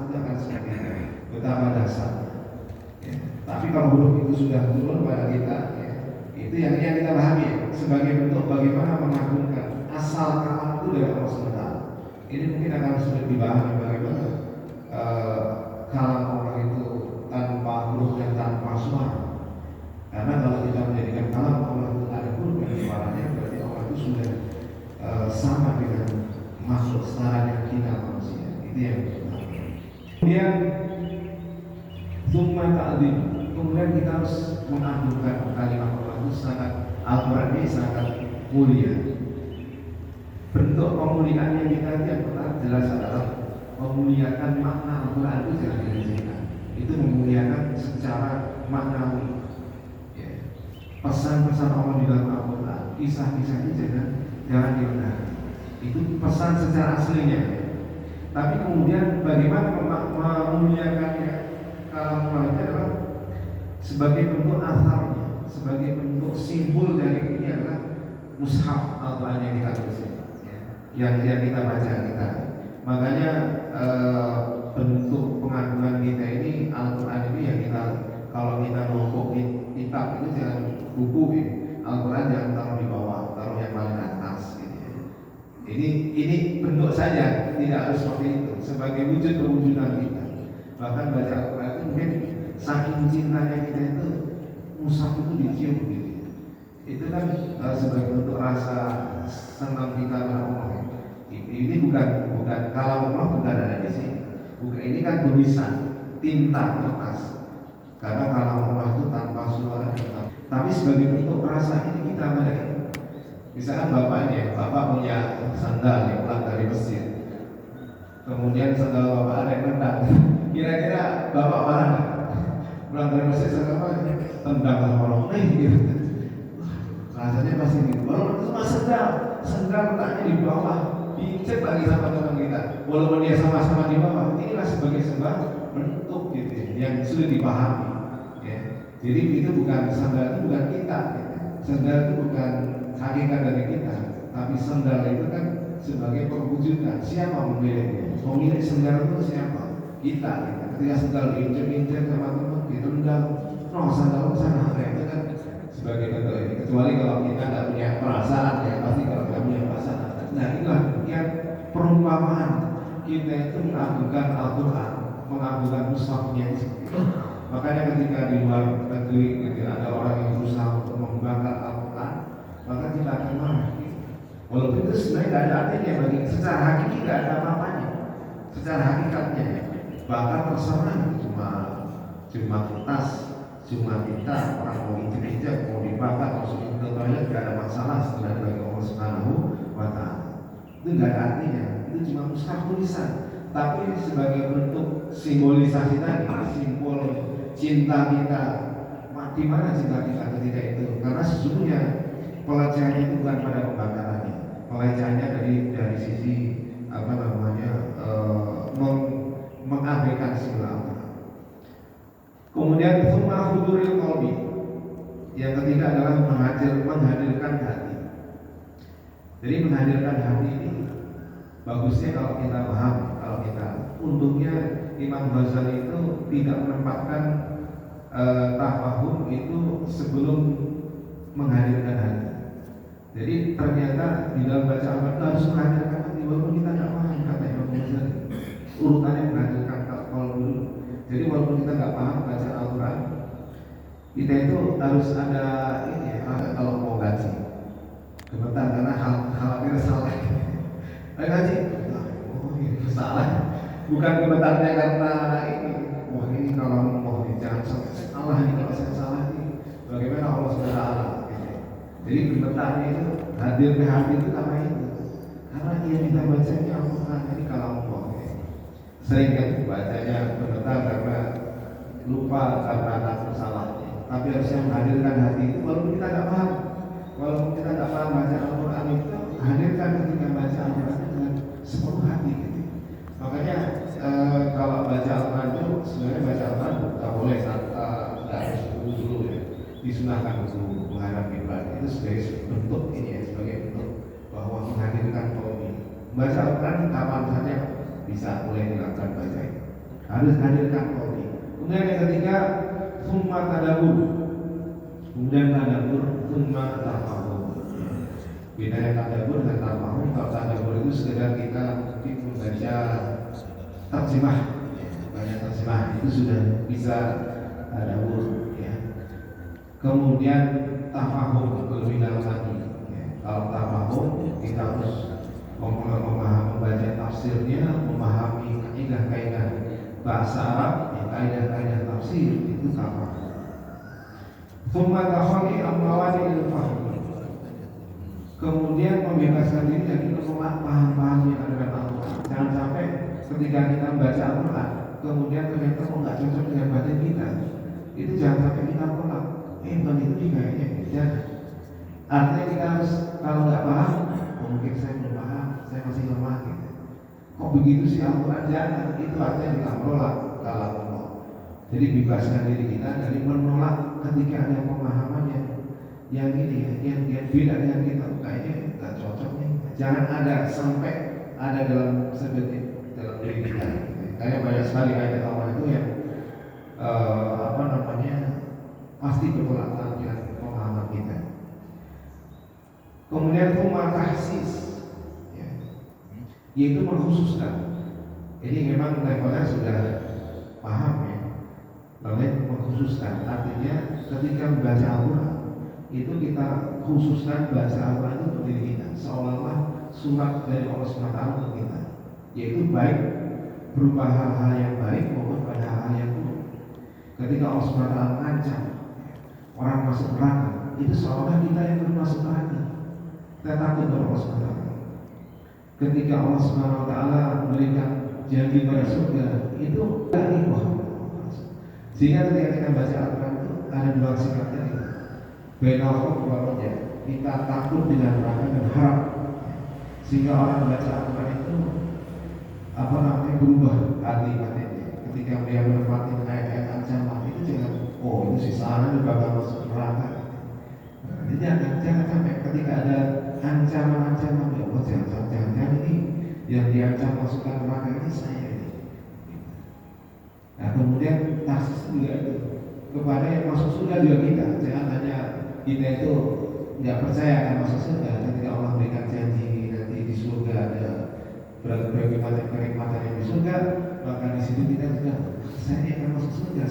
Speaker 6: itu akan seperti betapa dasarnya. Tapi kalau huruf itu sudah turun pada kita, ya, itu yang kita pahami ya, sebagai bentuk bagaimana mengagungkan asal kalam itu dari Allah SWT. Ini mungkin akan sulit dipahami bagaimana kalam Allah itu tanpa huruf dan tanpa suara. Karena kalau kita menjadikan kalam Allah itu ada huruf dan suaranya, berarti Allah itu sudah sama dengan makhluk setara dengan kita manusia. Itu yang kemudian summa ta'zim. Kemudian kita harus mengagungkan kalimat Allah itu sangat, Al-Quran ini sangat mulia. Bentuk pemuliaan yang kita lihat pertama jelas adalah memuliakan makna Al-Quran itu jangan diremehkan. Itu memuliakan secara maknawi. Ya. Pesan-pesan Allah di dalam Al-Quran, kisah-kisahnya jangan direndahkan. Itu pesan secara aslinya. Tapi kemudian bagaimana memuliakannya? Kalau mulai adalah sebagai bentuk asarnya, sebagai bentuk simbol dari ini adalah mushaf Al-Quran yang kita tulis, yang kita baca kita. Makanya bentuk pengagungan kita ini Al-Quran ini yang kita, kalau kita numpuk kitab itu jangan buku ya. Al-Quran jangan taruh di bawah, taruh yang paling atas gitu. Ini bentuk saja, tidak harus seperti itu, sebagai wujud kewujudan kita. Bahkan baca Al-Quran itu mungkin saking cintanya kita itu mushaf itu dicium gitu. Itu kan sebagai bentuk rasa senang kita pada Allah. Ini bukan kalau Allah bukan ada di sini. Bukan, ini kan tulisan tinta kertas. Karena kalau Allah itu tanpa suara. Tapi sebagai bentuk rasa ini kita mereka. Misalkan bapak punya sandal yang pulang dari Mesir. Kemudian sandal bapak ada yang tendang. Kira-kira bapak marah nggak? Pulang dari Mesir sandal apa? Tendang sama orang gitu. Rasanya pasti gitu. Walaupun itu cuma sandal letaknya di bawah, dicek lagi sama teman kita. Walaupun dia sama-sama di bawah, inilah sebagai sebuah bentuk gitu yang sulit dipahami. Ya. Jadi itu bukan sandal itu bukan kita. Gitu. Sandal itu bukan hakikat dari kita, tapi sandal itu kan sebagai perwujudan. Siapa memilihnya? Pemilik sandal itu siapa? Kita. Gitu. Ketika sandal diinjek-injek sama teman, ditendang, sandal sana itu kan sebagai bentuk ini. Kecuali kalau kita tidak punya perasaan, ya pasti kalau kita punya perasaan. Nah inilah yang perumpamaan kita itu mengagungkan Al-Quran, mengagungkan mushafnya itu. Makanya ketika di luar negeri ada orang yang berusaha untuk membangkang Al-Quran, maka kita akan marah. Walaupun itu sebenarnya tidak ada artinya bagi secara hakiki, tidak ada apa-apanya. Secara hakikatnya, bahkan terserah cuma kertas, cuma kita orang mau injek-injek, mau dibakar, maksudnya ke toilet tidak ada masalah sebenarnya bagi Allah Subhanahu wa Ta'ala. Itu tidak ada artinya. Itu cuma mushaf tulisan. Tapi sebagai bentuk simbolisasi tadi, simbol cinta kita. Di mana cinta kita ketika itu? Karena sesungguhnya pelecehannya itu bukan pada pembakarannya. Pelecehannya dari sisi mengabaikan sila. Kemudian summa huduril qalbi. Yang ketiga adalah menghadirkan hati. Jadi menghadirkan hati ini bagusnya kalau kita paham, kalau kita untungnya Imam Ghazali itu tidak menempatkan tafahum itu sebelum menghadirkan hati. Jadi ternyata di dalam baca Al-Quran harus menghadirkan hati, walaupun kita tidak paham kata Imam Ghazali. Urutannya menghadirkan kalau dulu. Jadi walaupun kita tidak paham baca Al-Quran, kita itu harus ada ini ya, kalau mau ngaji gemetar karena khawatir salah. Ngaji, oh ini salah. Bukan gemetarnya karena ini, wah ini kalau mau jangan salah ini, kalau saya salah ini bagaimana Allah SWT. Jadi gemetarnya itu hadir ke hati itu karena itu, karena ia kita bacanya Al-Quran ini kalau mau sering kan bacanya gemetar karena lupa karena takut salah. Tapi harusnya menghadirkan hati itu walaupun kita tidak paham, walaupun kita tidak paham baca Al-Quran itu, hadirkan ketika baca Al-Quran dengan sepenuh hati gitu. Makanya kalau baca Al-Quran itu sebenarnya baca Al-Quran tidak boleh tidak harus dulu ya, disunahkan dulu menghadap kiblat. Itu sebagai bentuk ini ya, sebagai bentuk bahwa menghadirkan kaum ini. Baca Al-Quran kapan saja bisa mulai dilakukan baca ini. Harus hadirkan kaum ini. Kemudian yang ketiga summa tadabbur, kemudian tadabbur, summa tafahum. Bedanya tadabbur dan tafahum. Kalau tadabbur itu sekedar kita membaca terjemah, banyak terjemah itu sudah bisa tadabbur, ya. Kemudian tafahum lebih dalam lagi, ya. Kalau tafahum kita harus membaca tafsirnya, memahami kaidah-kaidah bahasa Arab, ya, kaidah-kaidah tafsir itu tafahum. Tsumma takhali al-mawadi' al-fahm. Kemudian membebaskan diri dari menolak paham-paham yang ada dalam Al-Quran. Jangan sampai ketika kita membaca Al-Quran, kemudian ternyata nggak cocok dengan batin kita, itu jangan sampai kita tolak. Bukan itu juga ya. Artinya kita harus, kalau nggak paham, mungkin saya belum paham, saya masih lemah gitu. Kok begitu sih Al-Quran? Jangan. Itu artinya kita menolak kalau Allah. Jadi bebaskan diri kita dari menolak ketika ada pemahaman yang ini ya, yang beda dengan kita, kayaknya nggak cocok nih. Jangan ada sampai ada dalam dalam diri kita. Kayak banyak sekali ayat Allah itu yang pasti bertolak dengan pemahaman kita. Kemudian tsumma tahsis, ya, yaitu mengkhususkan. Jadi memang levelnya sudah paham ya, lalu mengkhususkan. Artinya ketika membaca Al-Quran itu kita khususkan bahasa Al-Quran itu untuk diri kita, seolah-olah surat dari Allah SWT untuk kita, yaitu baik berupa hal-hal yang baik maupun pada hal-hal yang buruk. Ketika Allah SWT mengancam orang masuk neraka, itu seolah kita yang belum masuk neraka, kita takut kepada Allah SWT. Ketika Allah SWT memberikan janji pada surga, itu dari Allah. Sehingga ketika kita baca Al-Quran itu ada dua sikapnya itu. Benal wajah, kita takut dengan neraka dan harap. Sehingga orang membaca Al-Quran itu berubah hati batinnya. Ketika dia menepati ayat-ayat ancaman itu jangan, itu si sana bakal masuk neraka. Jadi jangan sampai ketika ada ancaman-ancaman, ya Allah jangan ini yang diancam masukkan neraka ini saya ini. Nah kemudian taksis juga itu kepada yang masuk surga juga kita. Jangan hanya kita itu nggak percaya akan masuk surga. Ketika Allah berikan janji nanti di surga ada berbagai macam kenikmatan yang di surga, maka di situ kita juga saya akan masuk surga.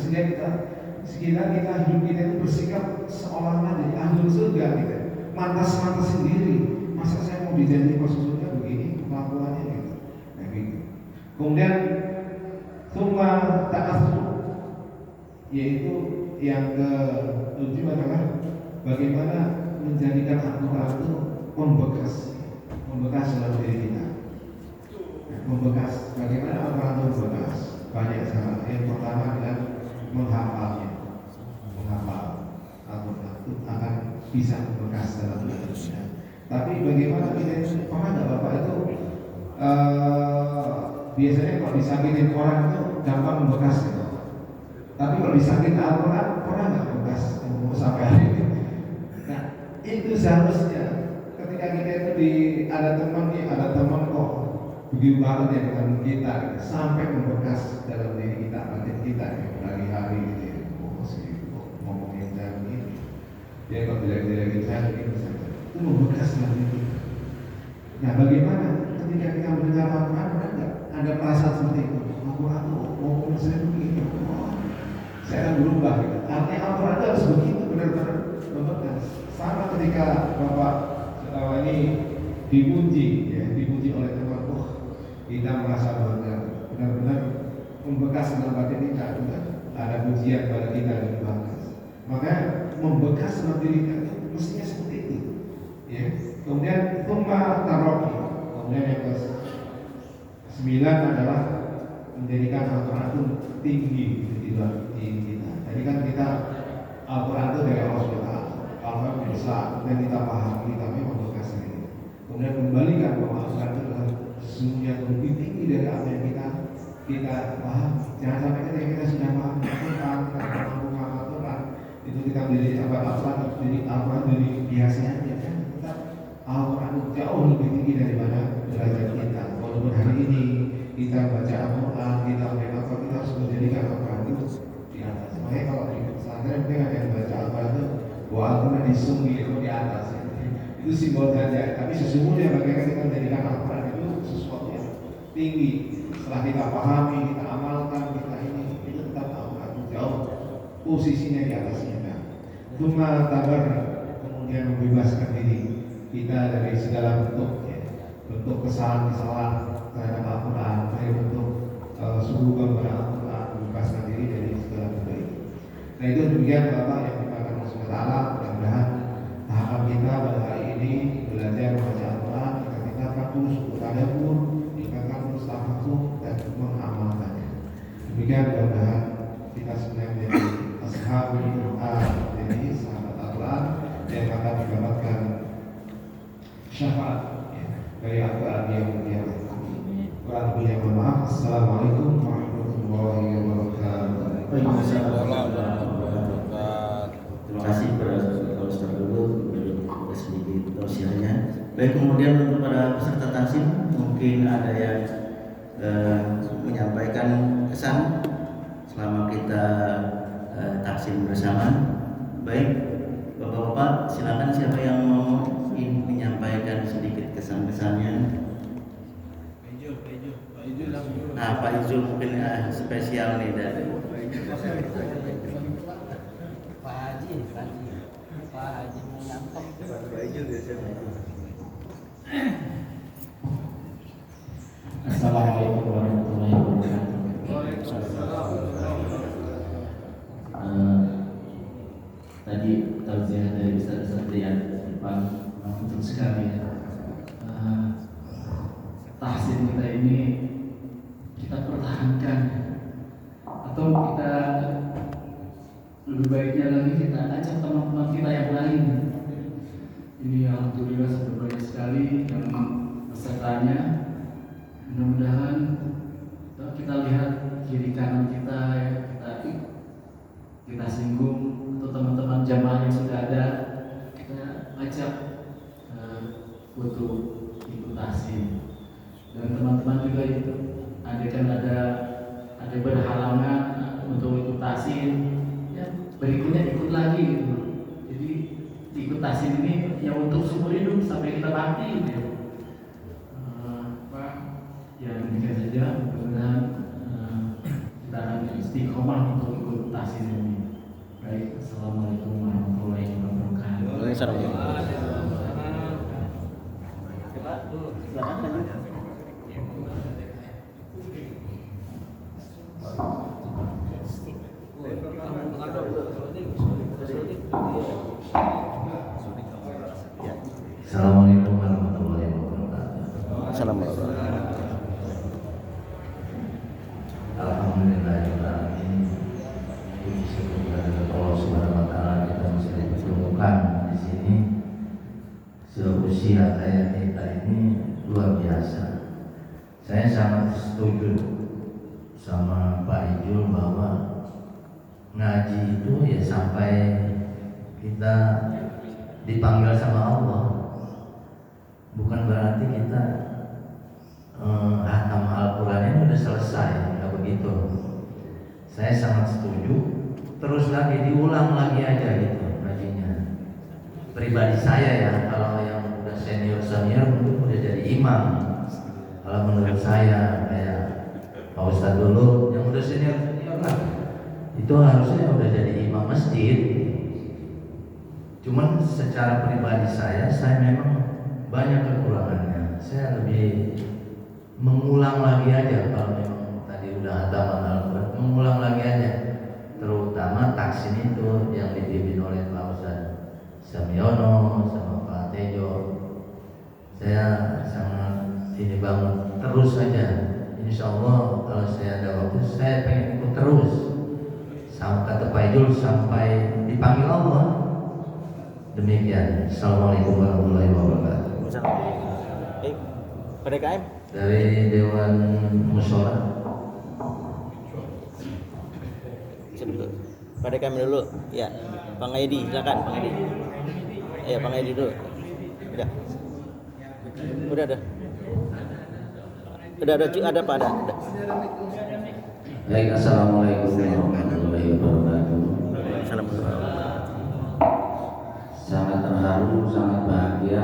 Speaker 6: Sehingga kita hidup kita itu bersikap seolah-olah jadi ahli surga gitu. Mantas-mantas sendiri. Masa saya mau dijanji masuk surga begini kelakuannya gitu. Nah gitu. Kemudian tsumma ta'assur, yaitu yang ke-7 adalah bagaimana menjadikan Al-Quran itu membekas dalam diri kita. Membekas, bagaimana Al-Quran itu membekas? Banyak cara. Yang pertama adalah menghafalnya. Menghafal Al-Quran itu akan bisa membekas dalam diri kita. Tapi bagaimana kita itu, pernah nggak Bapak itu biasanya kalau disakitin orang itu gampang membekas gitu. Tapi kalau disakitin Al-Quran pernah nggak membekas sampai hari ini? Nah itu seharusnya ketika kita itu ada teman kok begitu banget ya dengan kita sampai membekas dalam diri kita, batin kita ya, hari-hari gitu ya. Ngomongin saya begini, dia kok bilang-bilang saya begini saja, itu membekas dalam diri kita. Nah bagaimana ketika kita mendengar Al-Quran, ada perasaan seperti itu, Al-Quran itu ngomong saya begini, saya akan berubah gitu. Artinya Al-Quran itu harus begitu, benar-benar membekas. Sama ketika Bapak ini dipuji oleh teman, kita merasa bangga, benar-benar membekas dalam batin kita, ada pujian pada kita dan membekas. Maka membekas dalam diri kita itu mestinya seperti itu. Ya. Kemudian tsumma taraqi. Kemudian yang ke-9 adalah menjadikan Al-Quran itu tinggi di dalam diri kita. Jadi kan kita Al-Quran itu dari Allah SWT. Al-Quran besar dan kita pahami, tapi membekas ini. Kemudian kembalikan bahwa Al-Quran itu adalah sesungguhnya lebih tinggi dari apa yang kita paham. Jangan sampai ketika kita sudah paham Al-Quran itu kita menjadi Al-Quran dari biasanya aja kan. Al-Quran jauh lebih tinggi daripada derajat kita. Walaupun hari ini kita baca Al-Quran, kita harus menjadikan Al-Quran itu di atas. Makanya kalau visum gitu di atas itu simbol saja, tapi sesungguhnya bagaimana kita menjadikan Al-Quran itu sesuatu yang tinggi. Setelah kita pahami, kita amalkan, kita ini itu tetap Al-Quran jauh posisinya di atas kita. Cuma tabar kemudian membebaskan diri kita dari segala bentuk bentuk kesalahan-kesalahan terhadap Al-Quran, bentuk sungguh kepada Al-Quran, membebaskan diri dari segala bentuk itu. Nah itu demikian Bapak yang dimakan Allah SWT. Mudah-mudahan tahapan kita pada hari ini belajar membaca Al-Quran, kita tingkatkan terus tadabbur, tingkatkan terus tafakur dan mengamalkannya. Demikian mudah-mudahan kita sebenarnya menjadi ashabul Quran, jadi sahabat Al-Quran yang akan mendapatkan syafaat dari Al-Quran yang mulia. Kurang lebihnya mohon maaf. Assalamualaikum warahmatullahi wabarakatuh.
Speaker 3: Terima kasih kepada Ustaz dulu sedikit tausiahnya. Baik, kemudian untuk para peserta taksim mungkin ada yang menyampaikan kesan selama kita taksim bersama. Baik, Bapak-bapak silakan, siapa yang mau menyampaikan sedikit kesan-kesannya. Nah, Pak Ijul mungkin spesial nih dari
Speaker 7: Pak Haji menyampaikan. Pak Ijul biasanya.
Speaker 1: Assalamualaikum warahmatullahi wabarakatuh. Tadi tausiah dari Ustaz Rian depan betul sekali ya. Tahsin kita ini kita pertahankan, atau kita lebih baiknya lagi kita ajak teman-teman kita yang lain. Ini alhamdulillah sudah banyak sekali yang pesertanya. Mudah-mudahan kita lihat kiri kanan kita ya, kita singgung, atau teman-teman jamaah yang sudah ada kita ajak untuk ikut tahsin. Dan teman-teman juga itu ada berhalangan untuk ikut tahsin, ya berikutnya ikut lagi gitu. Jadi ikut tahsin ini ya untuk seumur hidup sampai kita mati gitu. Ya demikian saja, mudah-mudahan kita akan istiqomah untuk ikut tahsin ini. Baik, assalamualaikum warahmatullahi wabarakatuh.
Speaker 8: Assalamualaikum warahmatullahi wabarakatuh.
Speaker 3: Assalamualaikum.
Speaker 8: Alhamdulillahirrahmanirrahim. Puji syukur kepada Allah Subhanahu wa taala kita masih dipertemukan di sini. Seusia kayak kita ini luar biasa. Saya sangat setuju sama Pak Ijul bahwa ngaji itu ya sampai kita dipanggil sama Allah. Bukan berarti kita hatam Al-Quran ini udah selesai, nggak begitu. Saya sangat setuju. Terus lagi diulang lagi aja gitu ngajinya. Pribadi saya ya, kalau yang udah senior mungkin udah jadi imam. Kalau menurut saya kayak Pak Ustadz dulu yang udah senior lah, itu harusnya udah jadi imam masjid. Cuman secara pribadi saya memang banyak kekurangannya. Saya lebih mengulang lagi aja kalau memang tadi udah hataman Al-Quran, mengulang lagi aja. Terutama taksin itu yang dipimpin oleh Pak Ustadz Samiono sama Pak Tejo. Saya sangat ini banget, terus saja. Insya Allah kalau saya ada waktu, saya pengen ikut terus. Sama kata Pak Ijul sampai dipanggil Allah. Demikian. Assalamualaikum warahmatullahi wabarakatuh.
Speaker 3: PDKM
Speaker 8: Dari Dewan Musyawarah.
Speaker 3: PDKM dulu. Ya, Bang Edi, silakan Bang Edi. Ya, Bang Edi dulu. Udah ada. Ada Pak, ada.
Speaker 8: Baik, assalamualaikum warahmatullahi wabarakatuh.
Speaker 3: Assalamualaikum.
Speaker 8: Sampai haru, sangat bahagia.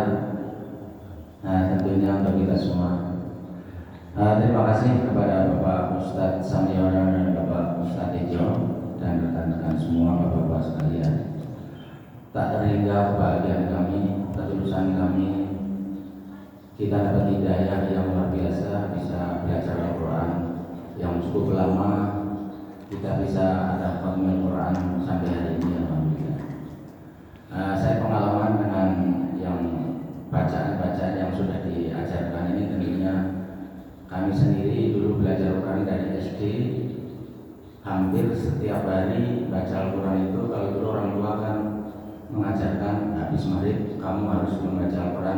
Speaker 8: Nah, tentunya untuk kita semua. Terima kasih kepada Bapak Ustadz Samiono dan Bapak Ustadz Ejo dan rekan-rekan semua, Bapak-bapak sekalian. Tak terhingga kebahagiaan kami, ketulusan kami, kita dapat hidayah yang luar biasa, bisa belajar Al-Quran yang cukup lama, kita bisa ada khatamul Quran sampai hari ini, alhamdulillah. Saya pengalaman dengan yang bacaan-bacaan yang sudah diajarkan ini, tentunya kami sendiri dulu belajar Al-Quran dari SD, hampir setiap hari baca Al-Quran itu. Kalau dulu orang tua kan mengajarkan habis maghrib kamu harus membaca Al-Quran,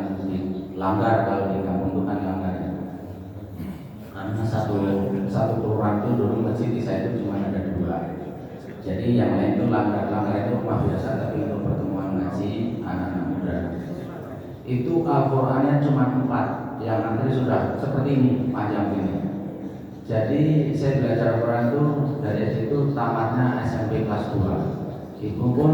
Speaker 8: langgar kalau di kampung itu kan langgar ya. Karena satu kelurahan itu dulu masjid di saya itu cuma ada 2, jadi yang lain itu langgar itu rumah biasa, tapi untuk pertemuan ngaji anak-anak muda itu Al-Qurannya cuma 4, yang antri sudah seperti ini, panjang ini. Jadi saya belajar Al-Quran itu dari situ tamatnya SMP kelas 2. Itu pun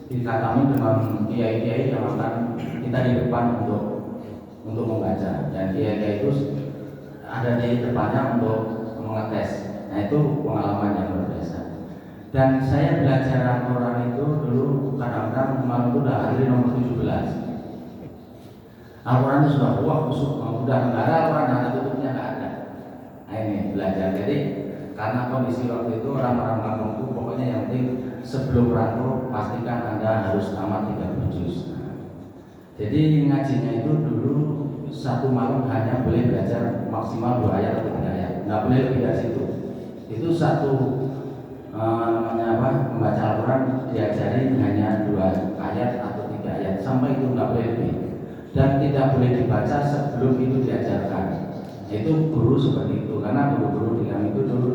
Speaker 8: dikatami dengan kiai-kiai yang akan kita di depan untuk membaca, dan kiai-kiai itu ada di depannya untuk mengetes. Nah, itu pengalaman yang luar biasa. Dan saya belajar Al-Quran itu dulu kadang-kadang malam itu udah antri nomor 17. Al-Quran itu sudah udah negara Al-Quran yang tutupnya nggak ada. Nah, ini belajar. Jadi karena kondisi waktu itu orang-orang kampung itu pokoknya yang penting sebelum rangkul pastikan Anda harus tamat 30 juz. Jadi ngajinya itu dulu satu malam hanya boleh belajar maksimal 2 ayat atau 3 ayat, nggak boleh lebih dari situ. Itu satu membaca Al-Quran diajari hanya 2 ayat atau 3 ayat, sampai itu nggak boleh lebih. Dan tidak boleh dibaca sebelum itu diajarkan. Itu guru seperti itu, karena guru-guru di kami itu dulu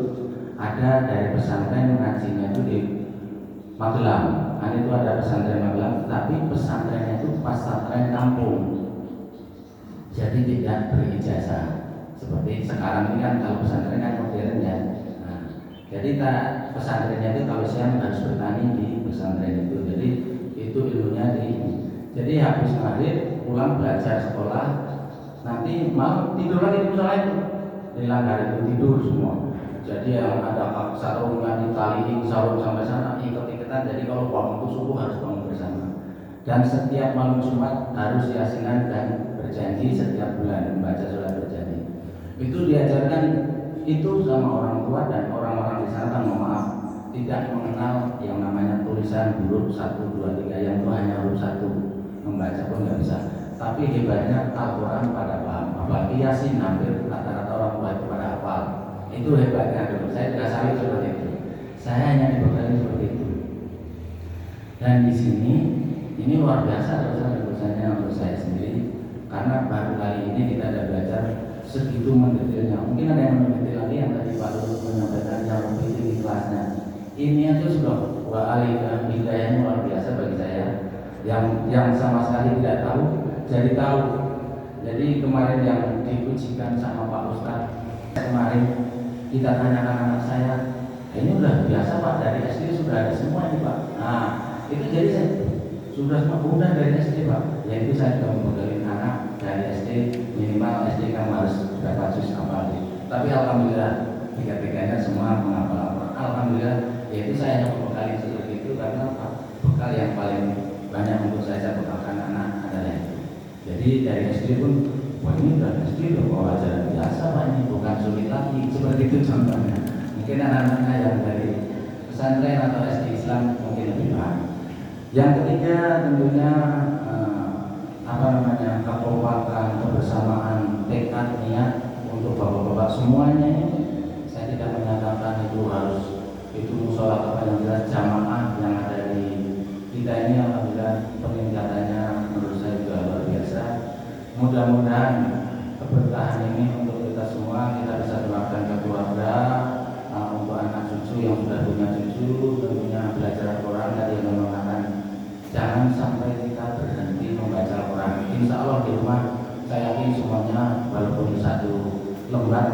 Speaker 8: ada dari pesantren ngajinya itu di Magelang. Kan itu ada pesantren Magelang, tapi pesantrennya itu pesantren kampung, jadi tidak berijazah seperti sekarang ini kan. Kalau pesantren kan modern ya. Nah, jadi pesantrennya itu kalau siang harus bertani di pesantren itu. Jadi itu ilmunya di. Jadi habis maghrib pulang belajar sekolah, nanti malam tidur lagi di musola itu, di langgar itu tidur semua. Jadi yang ada sarungnya ditaliin sarung sampai sana ikat-ikatan. Jadi kalau bangun itu subuh harus bangun bersama. Dan setiap malam Jumat harus yasinan dan berjanji setiap bulan membaca surat berjanji. Itu diajarkan itu sama orang tua, dan orang-orang di sana kan mohon maaf tidak mengenal yang namanya tulisan huruf 1, 2, 3 yang itu hanya huruf 1. Membaca pun nggak bisa. Tapi hebatnya Al-Quran pada paham, apalagi Yasin hampir rata-rata orang tua itu pada hafal. Itu hebatnya dulu. Saya tidak salah seperti itu. Saya hanya dibekali seperti itu. Dan di sini ini luar biasa dosa-dosanya untuk saya sendiri, karena baru kali ini kita ada belajar segitu mendetailnya. Mungkin ada yang mendetail lagi yang tadi Pak Lulu menyampaikan yang lebih di kelasnya. Ini aja sudah hidayahnya luar biasa bagi saya. Yang sama sekali tidak tahu jadi tahu. Jadi kemarin yang diujikan sama Pak Ustadz, kemarin kita tanyakan anak saya, ini udah biasa Pak, dari SD sudah ada semua ini Pak. Nah itu jadi saya sudah semua udah dari SD Pak. Yaitu saya juga membekali anak dari SD, minimal SD kan harus berapa juz hafal. Tapi alhamdulillah tiga-tiganya semua menghafal. Alhamdulillah, yaitu saya yang membekali seperti itu karena bekal yang paling banyak untuk saya bekalkan anak adalah itu. Jadi dari SD pun, wah ini udah SD udah bawa ajaran biasa Pak, ini bukan sulit lagi, seperti itu contohnya. Mungkin anak-anaknya yang dari pesantren atau SD Islam mungkin lebih paham. Yang ketiga tentunya kekompakan, kebersamaan, tekad, niat untuk bapak-bapak semuanya. Saya tidak menyatakan itu harus itu musola apa yang jelas jamaah yang ada di kita ini. Alhamdulillah peningkatannya menurut saya juga luar biasa. Mudah-mudahan keberkahan ini untuk kita semua, kita bisa doakan ke keluarga, untuk anak cucu yang sudah punya cucu, tentunya belajar Al-Quran. Tadi yang mengatakan jangan sampai kita berhenti membaca Al-Quran. Insya Allah di rumah saya yakin semuanya walaupun 1 lembar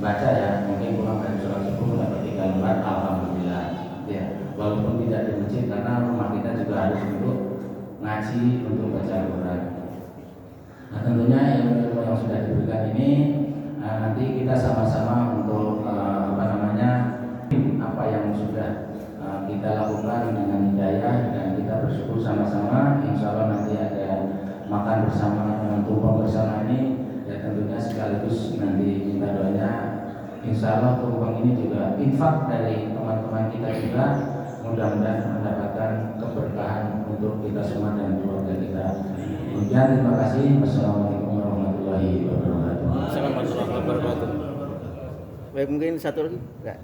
Speaker 8: baca ya, mungkin pulang dari sholat subuh dapat 3 lembar, alhamdulillah ya. Walaupun tidak di masjid, karena rumah kita juga harus untuk ngaji, untuk baca Al-Quran. Nah tentunya ilmu yang sudah diberikan ini nanti kita sama-sama untuk apa yang sudah kita lakukan dengan hidayah, dan kita bersyukur sama-sama. Insya Allah nanti ada makan bersama dengan tumpeng bersama ini, ya tentunya sekaligus nanti minta doanya. Insya Allah tumpeng ini juga infak dari teman-teman kita juga, mudah-mudahan mendapatkan keberkahan untuk kita semua dan keluarga kita. Demikian, terima kasih. Wassalamualaikum warahmatullahi wabarakatuh.
Speaker 3: Assalamualaikum warahmatullahi wabarakatuh. Baik, mungkin satu lagi. Enggak.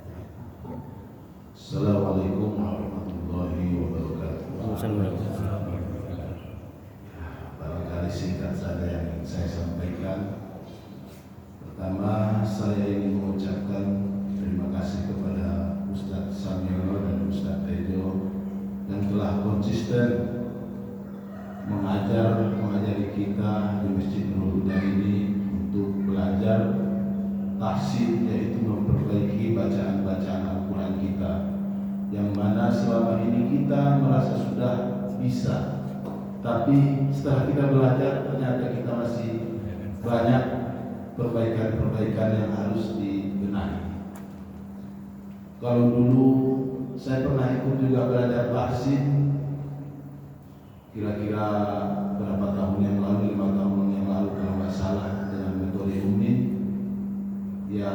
Speaker 9: Assalamualaikum warahmatullahi wabarakatuh. Barangkali singkat saja yang ingin saya sampaikan. Pertama, saya ingin mengucapkan terima kasih kepada Ustadz Samiono dan Ustadz Tejo yang telah konsisten mengajari kita di Masjid Nurul Huda ini untuk belajar tahsin, yaitu memperbaiki bacaan-bacaan Al-Quran kita, yang mana selama ini kita merasa sudah bisa, tapi setelah kita belajar ternyata kita masih banyak perbaikan-perbaikan yang harus dibenahi. Kalau dulu saya pernah ikut juga belajar tahsin, kira-kira berapa tahun yang lalu, 5 tahun yang lalu kalau nggak salah, dengan metode Umi. Ya,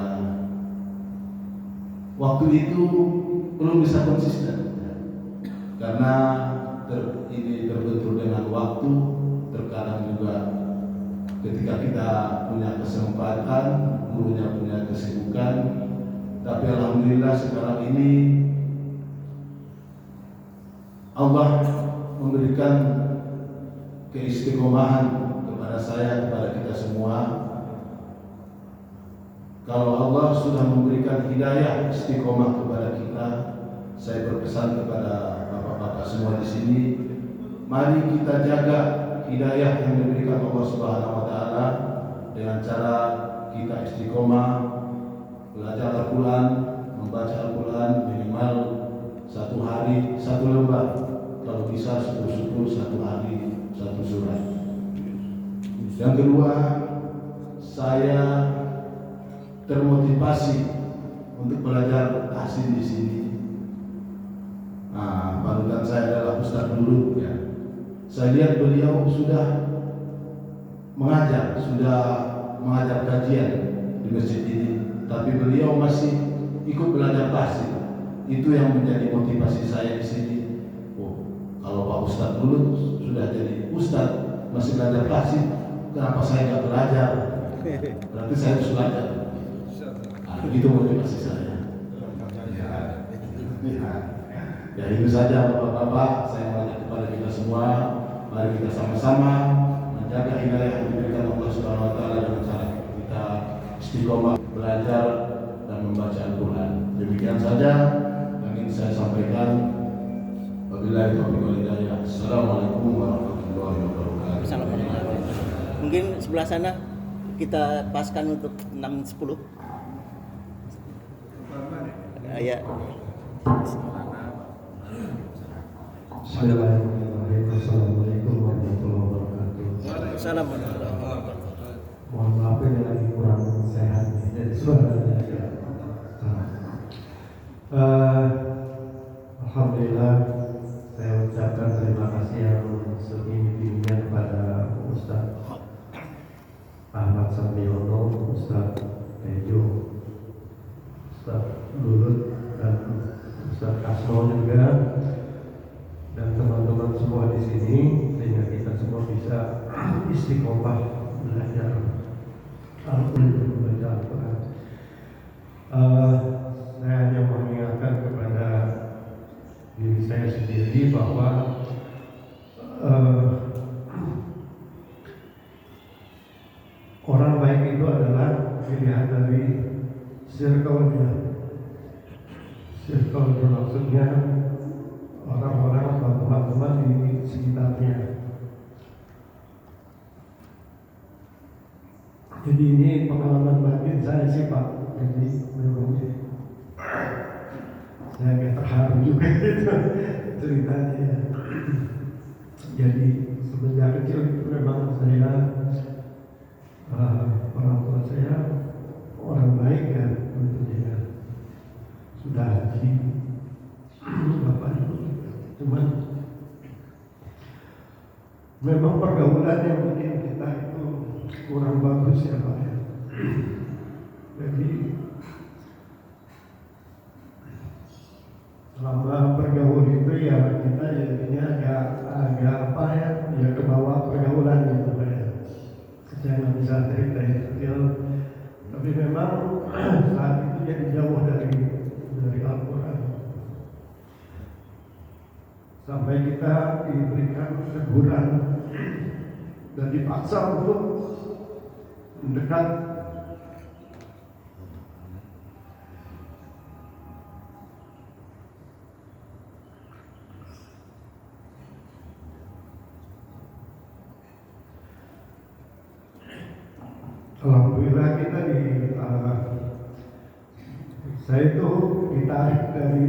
Speaker 9: waktu itu belum bisa konsisten karena ini terbentur dengan waktu. Terkadang juga ketika kita punya kesempatan, gurunya punya kesibukan. Tapi alhamdulillah sekarang ini Allah memberikan keistiqomahan kepada saya, kepada kita semua. Kalau Allah sudah memberikan hidayah istiqomah kepada kita, saya berpesan kepada bapak-bapak semua di sini, mari kita jaga hidayah yang diberikan Allah Subhanahu wa taala dengan cara kita istiqomah belajar Al-Quran, membaca Al-Quran minimal 1 hari 1 lembar, kalau bisa syukur-syukur 1 hari 1 surat. Yang kedua, saya termotivasi untuk belajar tahsin di sini. Nah, panutan saya adalah Ustadz Nurul. Ya. Saya lihat beliau sudah mengajar kajian di masjid ini, tapi beliau masih ikut belajar tahsin. Itu yang menjadi motivasi saya di sini. Oh, kalau Pak Ustadz Nurul sudah jadi Ustadz masih belajar tahsin, kenapa saya nggak belajar? Berarti saya harus belajar. Begitu motivasi saya. Ya itu saja bapak-bapak, saya mengajak kepada kita semua, mari kita sama-sama menjaga hidayah yang diberikan Allah Subhanahu wa taala dengan cara kita istiqomah belajar dan membaca Al-Quran. Demikian saja yang ingin saya sampaikan. Wabillahi taufiq wal hidayah. Assalamualaikum warahmatullahi wabarakatuh.
Speaker 3: Assalamualaikum. Mungkin sebelah sana kita paskan untuk 6.10. Ya.
Speaker 5: Assalamualaikum warahmatullahi wabarakatuh.
Speaker 3: Assalamualaikum.
Speaker 5: Mohon maaf ini lagi kurang sehat jadi suaranya agak alhamdulillah saya ucapkan terima kasih yang setinggi-tingginya kepada Ustaz Ahmad Samiono, Ustaz Tejo, Ustaz Lulut, dan Ustaz Kasmo juga, dan teman-teman semua di sini, sehingga kita semua bisa istiqomah belajar Al-Quran, membaca Al-Quran. Saya hanya mengingatkan kepada diri saya sendiri bahwa orang baik itu adalah dilihat dari circle-nya. Circle itu maksudnya orang-orang atau teman-teman di sekitarnya. Jadi ini pengalaman batin saya sih Pak. Jadi memang saya agak terharu juga itu ceritanya. Jadi semenjak kecil itu memang saya orang tua saya orang baik ya, tentunya sudah haji bapak ibu, cuman memang pergaulan yang bikin kita itu kurang bagus ya Pak ya. Jadi selama bergaul itu ya kita jadinya agak apa ya, ke bawah pergaulan gitu Pak ya. Saya nggak bisa cerita detail, tapi memang saat itu jadi jauh dari Al-Quran. Sampai kita diberikan teguran dan dipaksa untuk mendekat. Alhamdulillah kita saya itu ditarik dari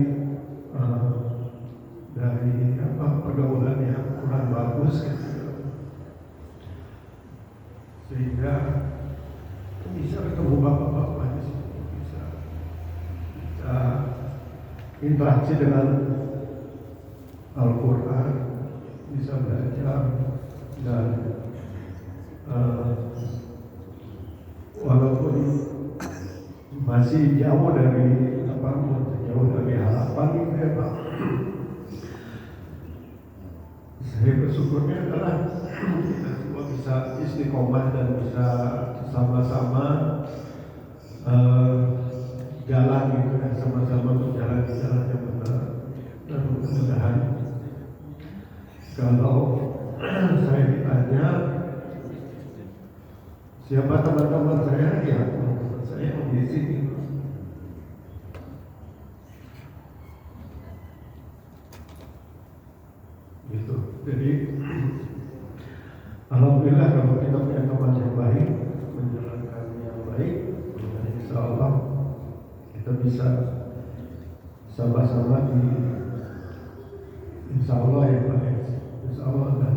Speaker 5: pergaulan yang kurang bagus gitu. Sehingga bisa ketemu bapak-bapak di sini, bisa interaksi dengan Al-Quran, bisa belajar dan walaupun masih jauh dari harapan gitu ya Pak. Saya bersyukurnya adalah kita semua bisa istiqomah dan bisa sama-sama jalan gitu dan sama-sama berjalan di jalan yang benar. Dan mudah-mudahan kalau saya ditanya siapa teman-teman saya, ya teman-teman saya di sini. Gitu. Jadi alhamdulillah kalau kita punya teman yang baik, menjalankan yang baik, insya Allah kita bisa sama-sama insya Allah ya Pak. Insya Allah dan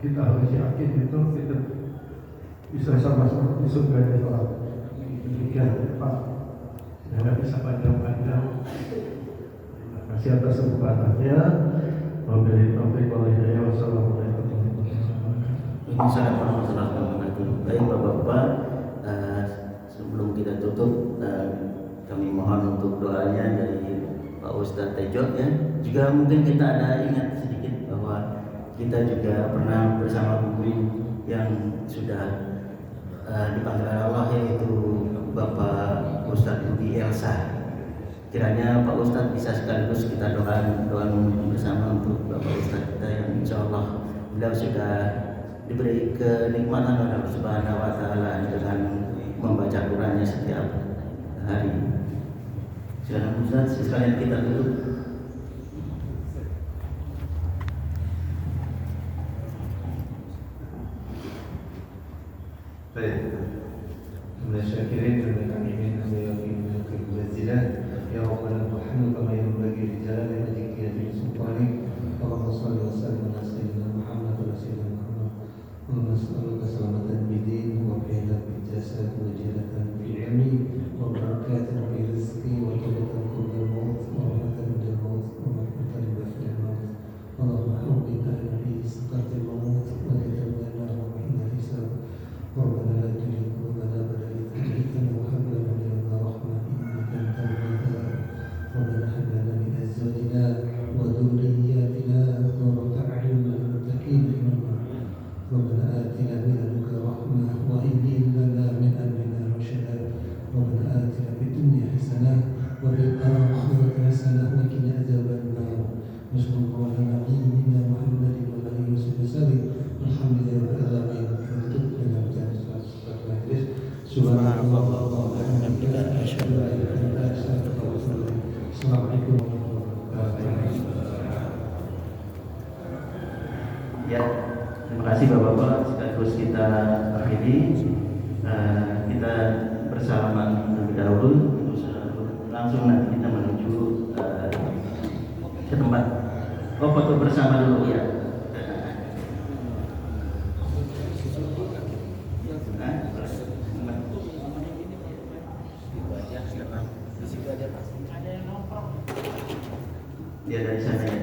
Speaker 5: kita harus yakin itu kita bisa sama-sama di surga ya Pak. Demikian Pak. Saya bisa panjang-panjang. Terima kasih atas kesempatannya. Wassalamualaikum warahmatullahi wabarakatuh.
Speaker 3: Assalamualaikum warahmatullahi wabarakatuh. Baik Bapak-bapak, sebelum kita tutup, kami mohon untuk doanya dari Pak Ustadz Tejo ya. Juga mungkin kita ada ingat sedikit bahwa kita juga pernah bersama guru yang sudah dipanggil Allah, yaitu Bapak Ustadz Budi Elsa. Kiranya Pak Ustadz bisa sekaligus kita doakan bersama untuk Bapak Ustadz kita yang insya Allah beliau sudah diberi kenikmatan oleh Allah Subhanahu Wa Taala dengan membaca Qurannya setiap hari. Silakan Ustadz, sekalian kita tutup.
Speaker 6: Baik, syakirin dan kami ingin berziarah. Ya Rabbana Tuhan kama yanbaghi li jalali wajhika ya sultanik. Allahumma shalli wa sallim ala sayyidina Muhammad wa sayyidina Muhammad. Allahumma nas'aluka salamatan bid-din wa qiyadatan fil jasad wa jilatan fil ilmi wa barakatan fil rizqi wa tawbatan qabla al-maut wa rahmatan min al-maut wa rahmatan min al-maut. Allahumma hawwina fi saqatil maut wa tajawwalna wa hina hisab. Rabbana la tuzigh qulubana ba'da idh hadaytana wa hab lana min ladunka rahmah innaka antal wahhab. ربنا هب لنا من ازواجنا وذرياتنا قرة اعين للمتقين اماما ربنا اتنا من لدنك رحمة وهيئ لنا من امرنا رشدا ربنا اتنا في الدنيا حسنة وفي الاخرة حسنة وقنا عذاب النار وصلى الله على نبينا محمد وعلى اله وصحبه وسلم والحمد لله رب العالمين. Subhanallah wa bihamdihi asyhadu an la ilaha illa anta astaghfiruka wa atubu ilaik. Assalamualaikum warahmatullahi wabarakatuh.
Speaker 3: Ya, terima kasih Bapak-bapak. Sekaligus kita akhiri, kita bersalaman terlebih dahulu. Langsung nanti kita menuju ke tempat foto bersama dulu ya. Ya dari sana ya.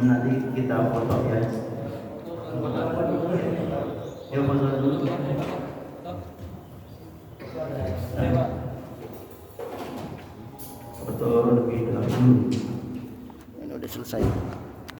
Speaker 3: Nanti kita foto ya. Ya foto dulu. Foto lebih dahulu.
Speaker 10: Ini udah selesai.